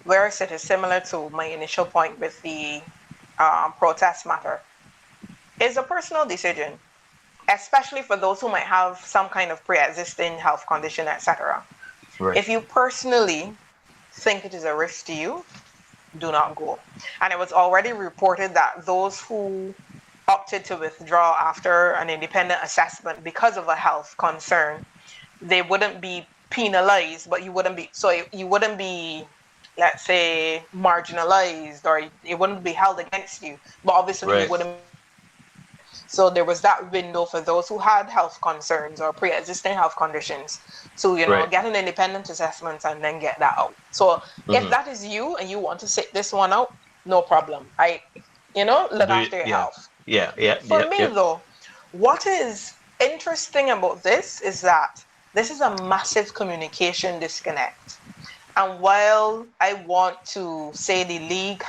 Speaker 1: Where I sit is similar to my initial point with the protest matter. It's a personal decision, especially for those who might have some kind of pre-existing health condition, etc.
Speaker 3: Right.
Speaker 1: If you personally think it is a risk to you, do not go. And it was already reported that those who opted to withdraw after an independent assessment because of a health concern, they wouldn't be penalized, but you wouldn't be, let's say, marginalized, or it wouldn't be held against you, but obviously
Speaker 3: right.
Speaker 1: You wouldn't. So there was that window for those who had health concerns or pre-existing health conditions to
Speaker 3: right.
Speaker 1: get an independent assessment and then get that out. So if that is you and you want to sit this one out, no problem. Look after your health.
Speaker 3: Yeah.
Speaker 1: For me though, what is interesting about this is that this is a massive communication disconnect. And while I want to say the league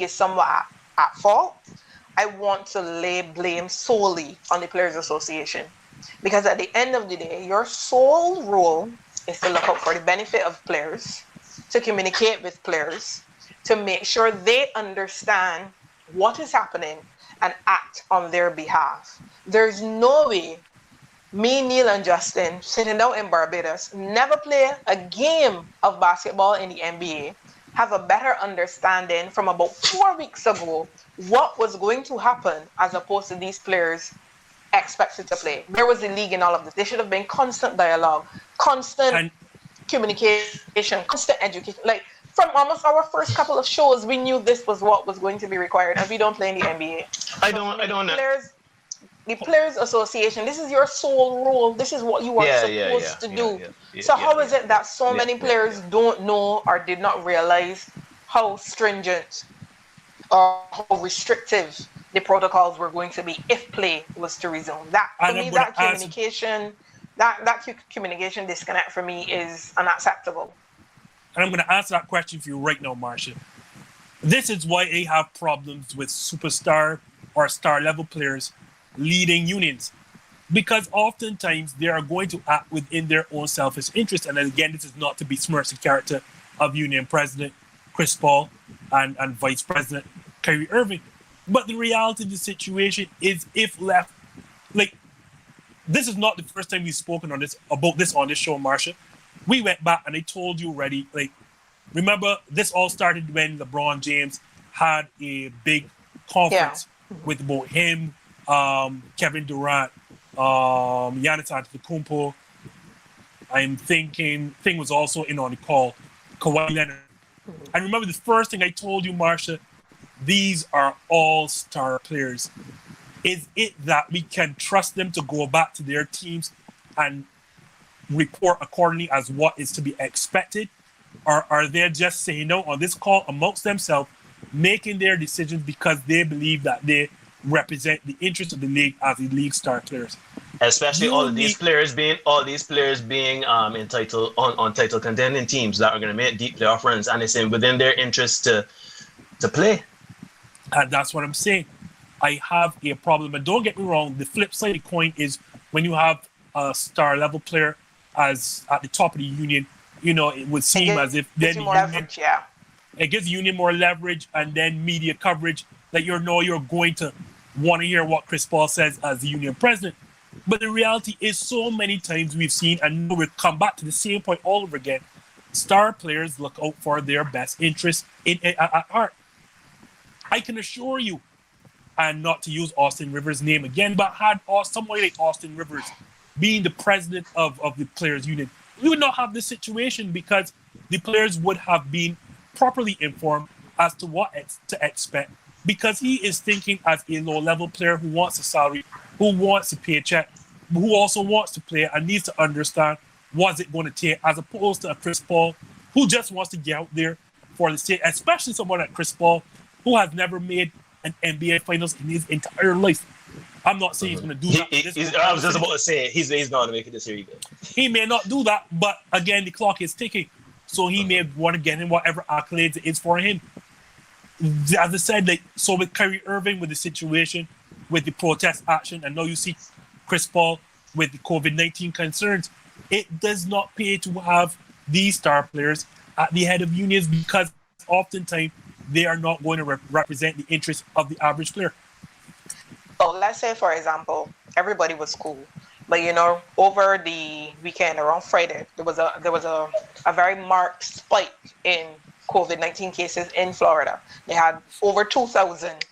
Speaker 1: is somewhat at fault, I want to lay blame solely on the Players Association. Because at the end of the day, your sole role is to look out for the benefit of players, to communicate with players, to make sure they understand what is happening and act on their behalf. There's no way me, Neil, and Justin sitting down in Barbados, never play a game of basketball in the NBA, have a better understanding from about 4 weeks ago what was going to happen as opposed to these players expected to play. Where was the league in all of this? There should have been constant dialogue, constant communication, constant education. Like from almost our first couple of shows, we knew this was what was going to be required, and we don't play in the NBA.
Speaker 3: I don't know.
Speaker 1: The Players Association, this is your sole role. This is what you are supposed to do. So how is it that so many players don't know or did not realize how stringent or how restrictive the protocols were going to be if play was to resume? That for me, that communication disconnect for me is unacceptable.
Speaker 2: And I'm going to answer that question for you right now, Marcia. This is why I have problems with superstar or star level players leading unions, because oftentimes they are going to act within their own selfish interest. And again, this is not to besmirch the character of Union President Chris Paul and Vice President Kyrie Irving, but the reality of the situation is, if left, like, this is not the first time we've spoken on this on this show, Marcia. We went back and I told you already, like, remember this all started when LeBron James had a big conference with both him, Kevin Durant, Giannis Antetokounmpo. I'm thinking Thing was also in on the call, Kawhi Leonard. And remember the first thing I told you, Marcia, these are all star players. Is it that we can trust them to go back to their teams and report accordingly as what is to be expected? Or are they just saying no on this call amongst themselves, making their decisions because they believe that they represent the interest of the league as the league star players?
Speaker 3: Especially all these players being entitled on title contending teams that are going to make deep playoff runs, and it's within their interest to play.
Speaker 2: And that's what I'm saying. I have a problem. And don't get me wrong, the flip side of the coin is when you have a star level player as at the top of the union, you know, it would seem as if then it gives the union more leverage, and then media coverage that you're going to want to hear what Chris Paul says as the union president. But the reality is, so many times we've seen, and we'll come back to the same point all over again, star players look out for their best interests at heart. I can assure you, and not to use Austin Rivers' name again, but had somebody like Austin Rivers being the president of the players' union, we would not have this situation, because the players would have been properly informed as to what to expect, because he is thinking as a low-level player who wants a salary, who wants a paycheck, who also wants to play and needs to understand what's it going to take, as opposed to a Chris Paul who just wants to get out there for the sake, especially someone like Chris Paul who has never made an NBA Finals in his entire life. I'm not saying he's going to do that.
Speaker 3: I was just about to say, he's not going to make it this year either.
Speaker 2: He may not do that, but again, the clock is ticking. So he may want to get him whatever accolades it is for him. As I said, so with Kyrie Irving, with the situation, with the protest action, and now you see Chris Paul with the COVID-19 concerns, it does not pay to have these star players at the head of unions, because oftentimes they are not going to represent the interests of the average player.
Speaker 1: So let's say, for example, everybody was cool, but over the weekend, around Friday, there was a very marked spike in COVID-19 cases in Florida. They had over 2,000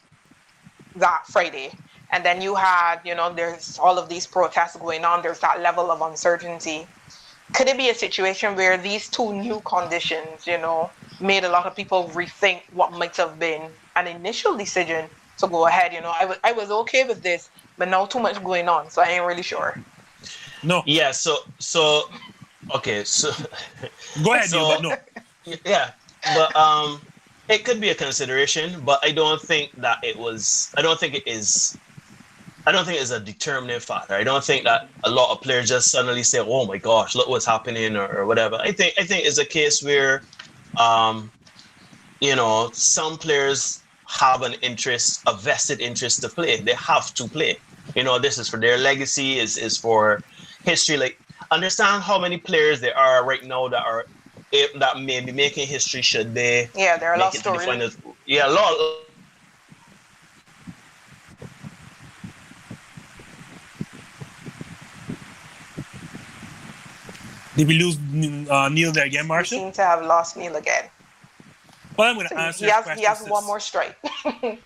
Speaker 1: that Friday. And then you had, there's all of these protests going on. There's that level of uncertainty. Could it be a situation where these two new conditions, made a lot of people rethink what might have been an initial decision to go ahead? I was okay with this, but now too much going on, so I ain't really sure.
Speaker 2: No.
Speaker 3: Yeah. So okay. So
Speaker 2: go ahead. But no.
Speaker 3: Yeah. But it could be a consideration, but I don't think it is a determining factor. I don't think that a lot of players just suddenly say, "Oh my gosh, look what's happening," or whatever. I think it's a case where, some players have a vested interest to play. They have to play. This is for their legacy, is for history. Like, understand how many players there are right now that may be making history should they
Speaker 1: Yeah, there are a lot
Speaker 3: make
Speaker 1: of
Speaker 3: it to the
Speaker 1: stories.
Speaker 3: finals. Yeah, a lot.
Speaker 2: Did we lose Neil there again,
Speaker 1: We
Speaker 2: Marsha?
Speaker 1: seem to have lost Neil again.
Speaker 2: Well, I'm going
Speaker 1: So
Speaker 2: to answer
Speaker 1: he
Speaker 2: your
Speaker 1: has
Speaker 2: question.
Speaker 1: one more strike.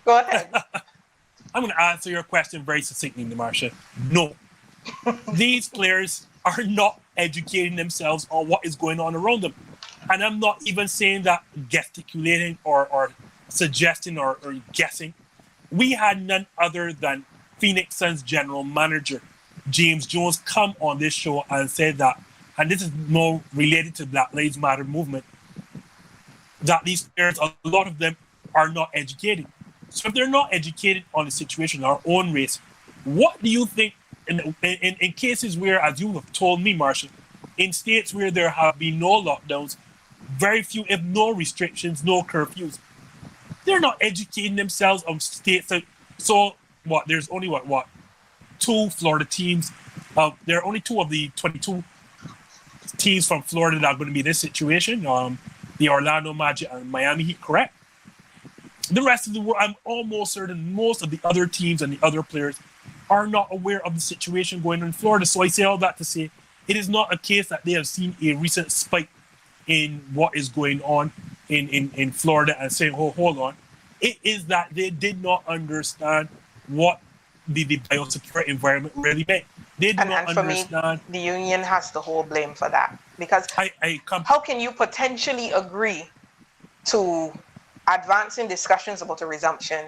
Speaker 1: Go ahead.
Speaker 2: I'm going to answer your question very succinctly, Marsha. No. These players are not educating themselves on what is going on around them. And I'm not even saying that gesticulating or suggesting or guessing. We had none other than Phoenix Suns general manager James Jones come on this show and said that, and this is more related to Black Lives Matter movement, that these players, a lot of them are not educated. So if they're not educated on the situation in our own race, what do you think in cases where, as you have told me, Marsha, in states where there have been no lockdowns, very few, if no restrictions, no curfews, they're not educating themselves on states. So what? There's only what? 2 Florida teams. There are only 2 of the 22 teams from Florida that are going to be in this situation. The Orlando Magic and Miami Heat, correct? The rest of the world, I'm almost certain most of the other teams and the other players are not aware of the situation going on in Florida. So I say all that to say it is not a case that they have seen a recent spike in what is going on in Florida and saying, oh, hold on. It is that they did not understand what the biosecure environment really meant. They did not
Speaker 1: for
Speaker 2: understand.
Speaker 1: Me, the union has the whole blame for that. Because how can you potentially agree to advancing discussions about a resumption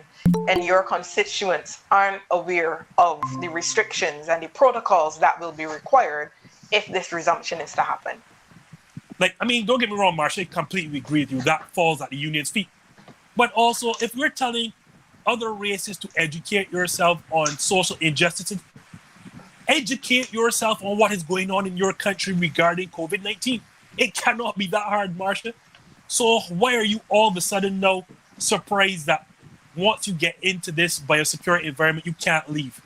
Speaker 1: and your constituents aren't aware of the restrictions and the protocols that will be required if this resumption is to happen?
Speaker 2: Like, I mean, don't get me wrong, Marsha, I completely agree with you. That falls at the union's feet. But also, if you're telling other races to educate yourself on social injustices, educate yourself on what is going on in your country regarding COVID-19. It cannot be that hard, Marsha. So why are you all of a sudden now surprised that once you get into this biosecurity environment, you can't leave?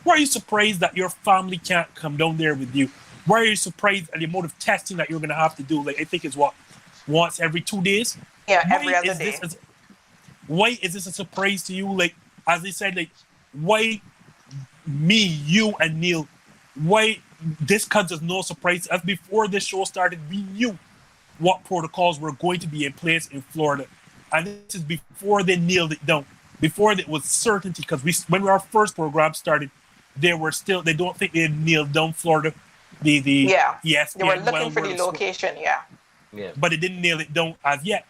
Speaker 2: Why are you surprised that your family can't come down there with you? Why are you surprised at the amount of testing that you're going to have to do? Like, I think it's once every 2 days?
Speaker 1: Yeah, every other day.
Speaker 2: Why is this a surprise to you? Like, as they said, like, why me, you, and Neil, why this comes as no surprise? As before this show started, we knew what protocols were going to be in place in Florida. And this is before they nailed it down, before it was certainty, because when our first program started, they don't think they nailed down Florida. Yes,
Speaker 1: they were looking for the location, yeah.
Speaker 2: But they didn't nail it down as yet.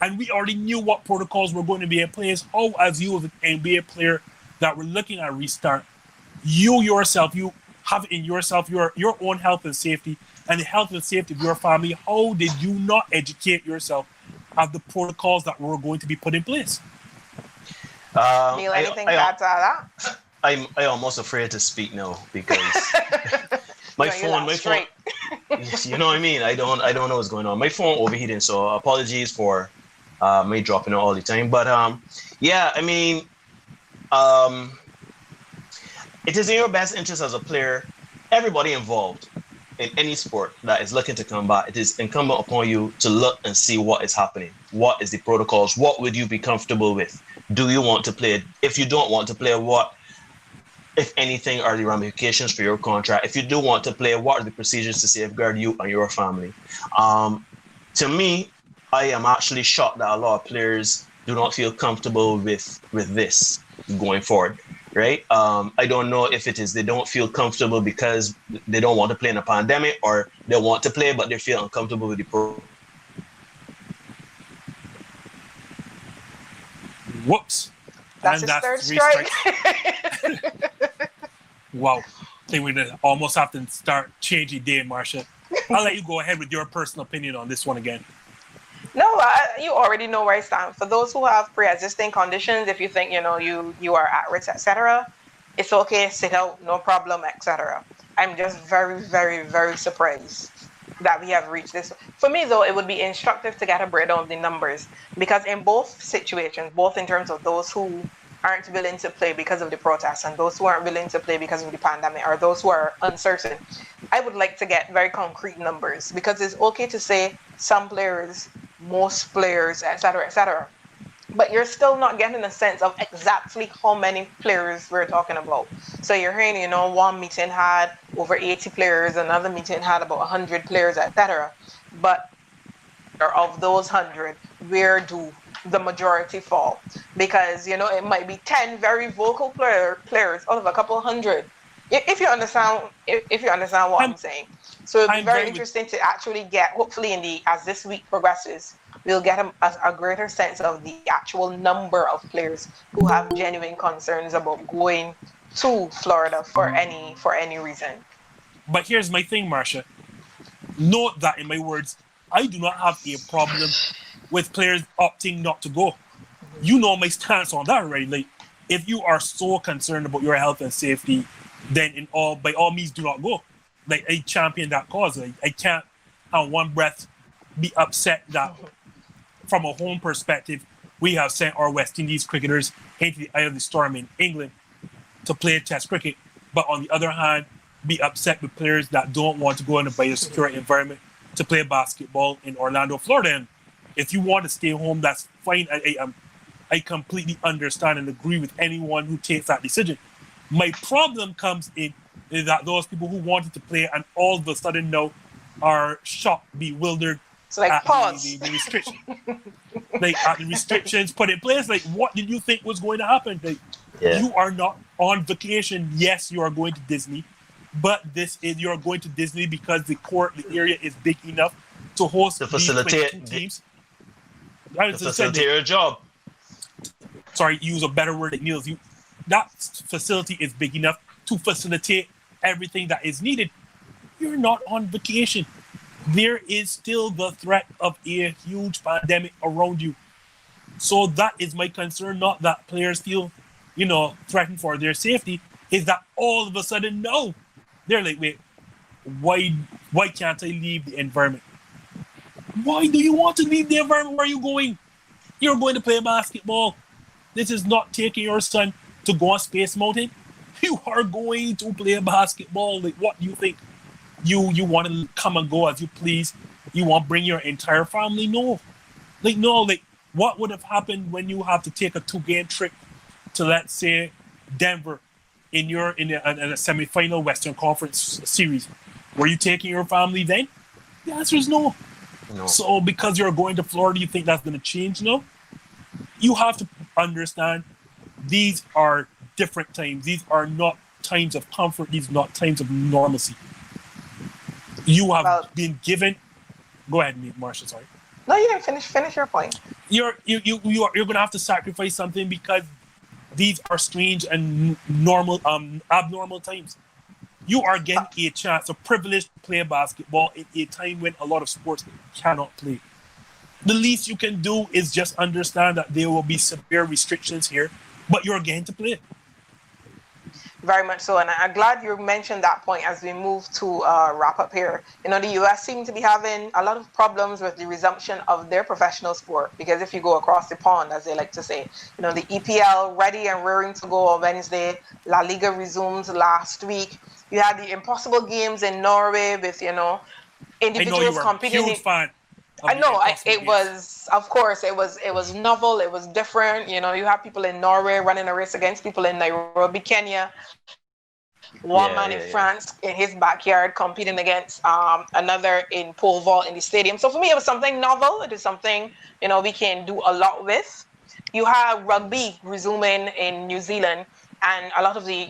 Speaker 2: And we already knew what protocols were going to be in place. How, as you as an NBA player that were looking at restart, you yourself, you have in yourself your own health and safety and the health and safety of your family. How did you not educate yourself of the protocols that were going to be put in place?
Speaker 1: Neil, anything to add to that?
Speaker 3: I'm almost afraid to speak now because my phone, you know what I mean? I don't know what's going on. My phone overheating, so apologies for me dropping it all the time. But yeah, I mean, it is in your best interest as a player, everybody involved in any sport that is looking to combat, it is incumbent upon you to look and see what is happening. What is the protocols? What would you be comfortable with? Do you want to play? If you don't want to play, what, if anything, are the ramifications for your contract? If you do want to play, what are the procedures to safeguard you and your family? To me, I am actually shocked that a lot of players do not feel comfortable with this going forward, right? I don't know if it is they don't feel comfortable because they don't want to play in a pandemic, or they want to play but they feel uncomfortable with the program.
Speaker 2: Whoops.
Speaker 1: That's his third strike.
Speaker 2: Wow. I think we're going to almost have to start changing day, Marsha. I'll let you go ahead with your personal opinion on this one again.
Speaker 1: No, you already know where I stand. For those who have pre-existing conditions, if you think, you are at risk, etc., it's okay, sit out, no problem, etc. I'm just very, very, very surprised that we have reached this. For me, though, it would be instructive to get a breakdown of the numbers, because in both situations, both in terms of those who aren't willing to play because of the protests and those who aren't willing to play because of the pandemic, or those who are uncertain, I would like to get very concrete numbers, because it's okay to say some players, most players, etc., etc. But you're still not getting a sense of exactly how many players we're talking about. So you're hearing, one meeting had over 80 players, another meeting had about 100 players, etc. But of those 100, where do the majority fall? Because, it might be 10 very vocal players out of a couple hundred. If you understand, if you understand what I'm saying. So it'll be
Speaker 2: I'm
Speaker 1: very
Speaker 2: very
Speaker 1: interesting to actually get, hopefully as this week progresses, we'll get a greater sense of the actual number of players who have genuine concerns about going to Florida for any reason.
Speaker 2: But here's my thing, Marsha. Note that in my words, I do not have a problem with players opting not to go. You know my stance on that, right? Like, if you are so concerned about your health and safety, then by all means, do not go. Like, I champion that cause. Like, I can't, on one breath, be upset that, from a home perspective, we have sent our West Indies cricketers into the eye of the storm in England to play Test cricket. But on the other hand, be upset with players that don't want to go in a biosecure environment to play basketball in Orlando, Florida. And if you want to stay home, that's fine. I completely understand and agree with anyone who takes that decision. My problem comes in is that those people who wanted to play and all of a sudden now are shocked, bewildered
Speaker 1: So
Speaker 2: at
Speaker 1: pause.
Speaker 2: the restriction. Like, at the restrictions put in place. Like, what did you think was going to happen? Like, you are not on vacation. Yes, you are going to Disney, but you are going to Disney because the area is big enough to host
Speaker 3: to facilitate
Speaker 2: teams.
Speaker 3: To facilitate your job.
Speaker 2: Sorry, use a better word, Niels. That facility is big enough to facilitate everything that is needed. You're not on vacation. There is still the threat of a huge pandemic around you. So that is my concern, not that players feel, threatened for their safety, is that all of a sudden, no. They're like, wait, why can't I leave the environment? Why do you want to leave the environment? Where are you going? You're going to play basketball. This is not taking your son to go on Space Mountain. You are going to play basketball. Like, what do you think? You want to come and go as you please? You want to bring your entire family? No. Like, what would have happened when you have to take a 2-game trip to, let's say, Denver in a semi-final Western Conference series? Were you taking your family then? The answer is no.
Speaker 3: No.
Speaker 2: So because you're going to Florida, you think that's going to change? No. You have to understand these are different times. These are not times of comfort. These are not times of normalcy. You have been given. Go ahead, Marsha. Sorry.
Speaker 1: No, you didn't finish your point.
Speaker 2: You're going to have to sacrifice something because these are strange and abnormal times. You are getting a chance, a privilege to play basketball in a time when a lot of sports cannot play. The least you can do is just understand that there will be severe restrictions here, but you're getting to play.
Speaker 1: Very much so, and I'm glad you mentioned that point as we move to wrap up here. The U.S. seem to be having a lot of problems with the resumption of their professional sport, because if you go across the pond, as they like to say, the EPL ready and rearing to go on Wednesday. La Liga resumes last week. You had the impossible games in Norway with, individuals competing.
Speaker 2: I know you were a huge fan.
Speaker 1: I know it was, of course, it was novel. It was different. You have people in Norway running a race against people in Nairobi, Kenya. One man in France in his backyard competing against another in pole vault in the stadium. So for me, it was something novel. It is something, we can do a lot with. You have rugby resuming in New Zealand, and a lot of the,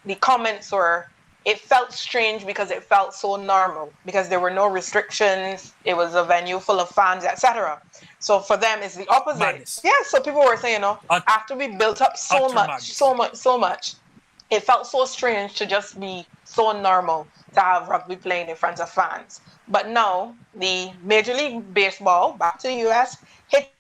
Speaker 1: the comments were, it felt strange because it felt so normal, because there were no restrictions. It was a venue full of fans, etc. So for them, it's the opposite.
Speaker 2: Madness.
Speaker 1: Yeah. So people were saying, after we built up so much, it felt so strange to just be so normal to have rugby playing in front of fans. But now the Major League Baseball, back to the US, hit.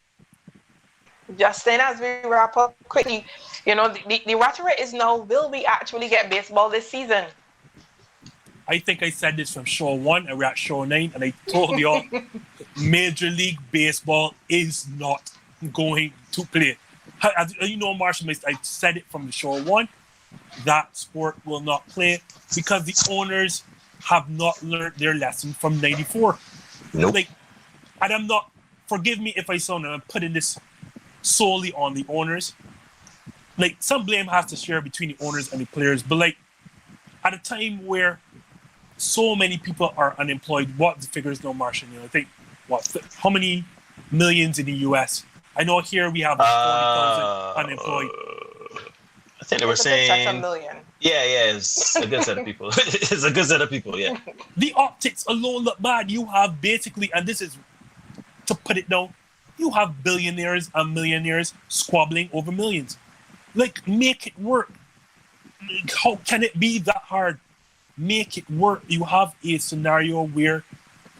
Speaker 1: Justin, as we wrap up quickly, the rhetoric is now, will we actually get baseball this season?
Speaker 2: I think I said this from show 1 and we're at show 9, and I told you all Major League Baseball is not going to play. As you know, Marshall, I said it from the show 1, that sport will not play because the owners have not learned their lesson from '94.
Speaker 3: Nope.
Speaker 2: Like, and I'm not. Forgive me if I sound I'm putting this solely on the owners. Like, some blame has to share between the owners and the players, but like, at a time where so many people are unemployed, what the figures now, Marshall? I think how many millions in the U.S. I know here we have 40,000 unemployed.
Speaker 3: I think they were
Speaker 1: It's a good touch
Speaker 3: saying
Speaker 1: a million.
Speaker 3: Yeah, it's a good set of people. It's a good set of people, yeah.
Speaker 2: The optics alone look bad. You have basically, and this is to put it down, you have billionaires and millionaires squabbling over millions. Like, make it work. How can it be that hard? Make it work. You have a scenario where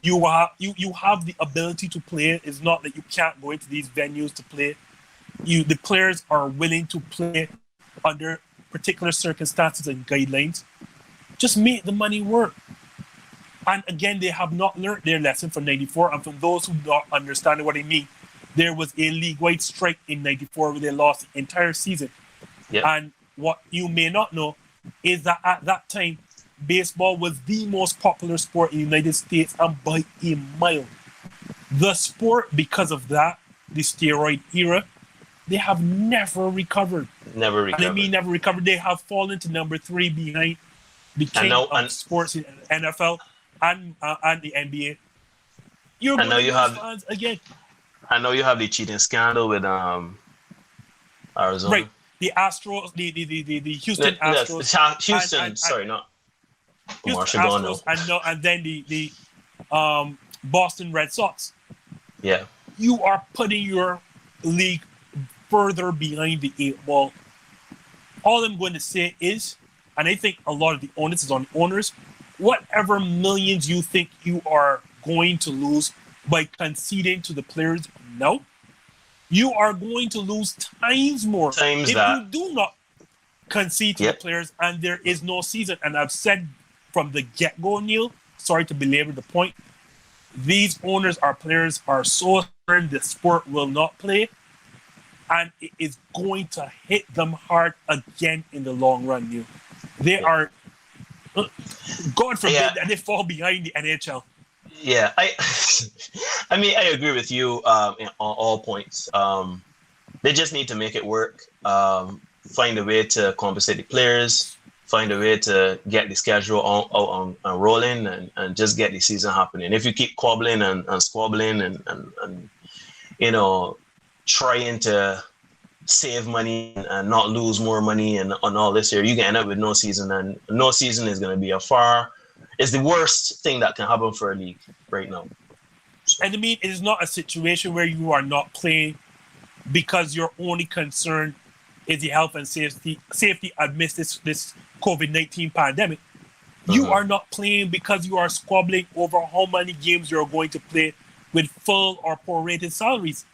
Speaker 2: you have the ability to play. It's not that you can't go into these venues to play. The players are willing to play under particular circumstances and guidelines. Just make the money work. And again, they have not learned their lesson from '94. And from those who don't understand what I mean, there was a league-wide strike in '94 where they lost the entire season.
Speaker 3: Yep.
Speaker 2: And what you may not know is that at that time, baseball was the most popular sport in the United States, and by a mile. The sport, because of that, the steroid era, they have never recovered.
Speaker 3: Never recovered.
Speaker 2: And I mean never recovered. They have fallen to number 3 behind the king of sports in NFL and the NBA. You're going to lose fans again.
Speaker 3: I know you have the cheating scandal with Arizona.
Speaker 2: Right. The Astros, the Houston Astros.
Speaker 3: Houston, sorry, not
Speaker 2: Houston Astros, and then the Boston Red Sox.
Speaker 3: Yeah.
Speaker 2: You are putting your league further behind the 8 ball. All I'm going to say is, and I think a lot of the onus is on owners, whatever millions you think you are going to lose by conceding to the players now, you are going to lose times more if you do not concede to the players and there is no season. And I've said from the get-go, Neil, sorry to belabor the point, these owners, our players, are so concerned the sport will not play, and it is going to hit them hard again in the long run, Neil. They are, God forbid that they fall behind the NHL.
Speaker 3: Yeah, I mean, I agree with you on all points. They just need to make it work. Find a way to compensate the players. Find a way to get the schedule on rolling and just get the season happening. If you keep quabbling and squabbling and trying to save money and not lose more money and on all this here, you can end up with no season, and no season is going to be it's the worst thing that can happen for a league right now.
Speaker 2: And I mean, it is not a situation where you are not playing because your only concern is the health and safety amidst this COVID-19 pandemic. You are not playing because you are squabbling over how many games you're going to play with full or prorated salaries.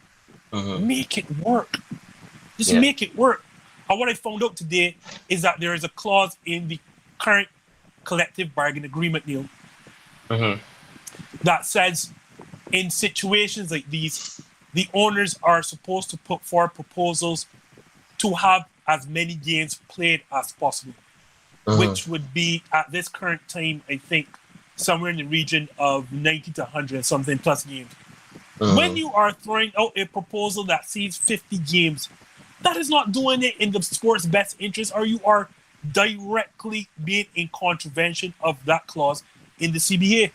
Speaker 2: Make it work. Just make it work. And what I found out today is that there is a clause in the current collective bargain agreement, Neil, that says in situations like these, the owners are supposed to put forward proposals to have as many games played as possible, which would be at this current time, I think, somewhere in the region of 90 to 100 and something plus games. When you are throwing out a proposal that sees 50 games, that is not doing it in the sport's best interest, or you are directly being in contravention of that clause in the CBA.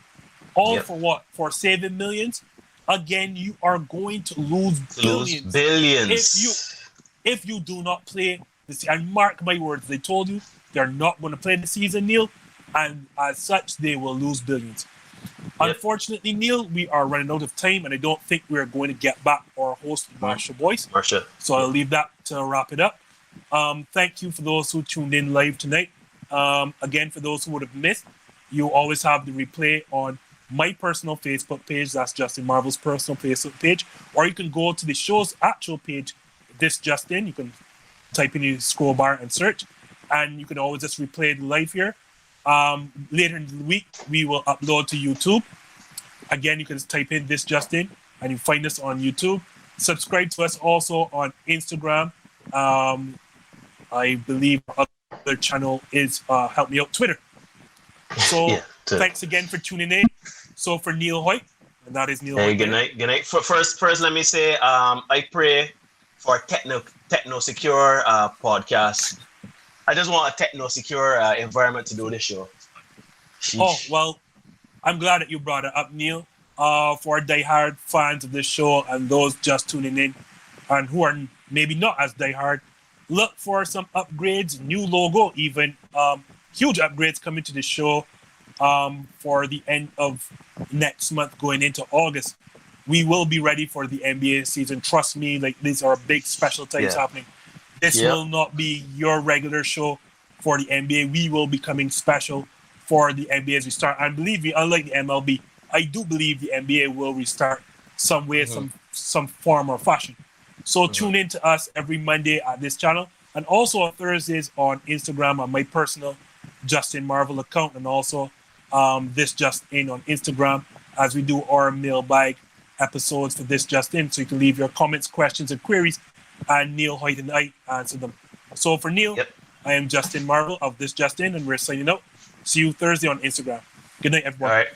Speaker 2: All for what? For saving millions? Again, you are going to lose billions. If you do not play this, and mark my words, they told you they're not going to play the season, Neil, and as such, they will lose billions. Unfortunately, Neil, we are running out of time, and I don't think we're going to get back our host, Marsha Boyce. So I'll leave that to wrap it up. Thank you for those who tuned in live tonight. Again, for those who would have missed, you always have the replay on my personal Facebook page. That's Justin Marvel's personal Facebook page. Or you can go to the show's actual page, thisJUSTin. You can type in the scroll bar and search. And you can always just replay the live here. Later in the week, we will upload to YouTube. Again, you can type in thisJUSTin and you find us on YouTube. Subscribe to us also on Instagram. I believe our other channel is Help Me Out Twitter. So Thanks again for tuning in. So for Neil Hoyt, and that is Neil
Speaker 3: Hey,
Speaker 2: Hoyt.
Speaker 3: good night. Good night. First, let me say, I pray for techno secure podcast. I just want a techno secure environment to do this show. Sheesh.
Speaker 2: Oh, well, I'm glad that you brought it up, Neil. For diehard fans of this show and those just tuning in and who are maybe not as diehard, look for some upgrades, new logo, even huge upgrades coming to the show for the end of next month going into August. We will be ready for the NBA season. Trust me, like these are big special times happening. This will not be your regular show for the NBA. We will be coming special for the NBA as we start. And believe me, unlike the MLB, I do believe the NBA will restart some way, some form or fashion. So tune in to us every Monday at this channel, and also on Thursdays on Instagram on my personal Justin Marvel account, and also thisJUSTin on Instagram as we do our mailbag episodes for thisJUSTin. So you can leave your comments, questions, and queries, and Neil Hoyt and I answer them. So for Neil, I am Justin Marvel of thisJUSTin, and we're signing out. See you Thursday on Instagram. Good night, everyone.
Speaker 3: All right.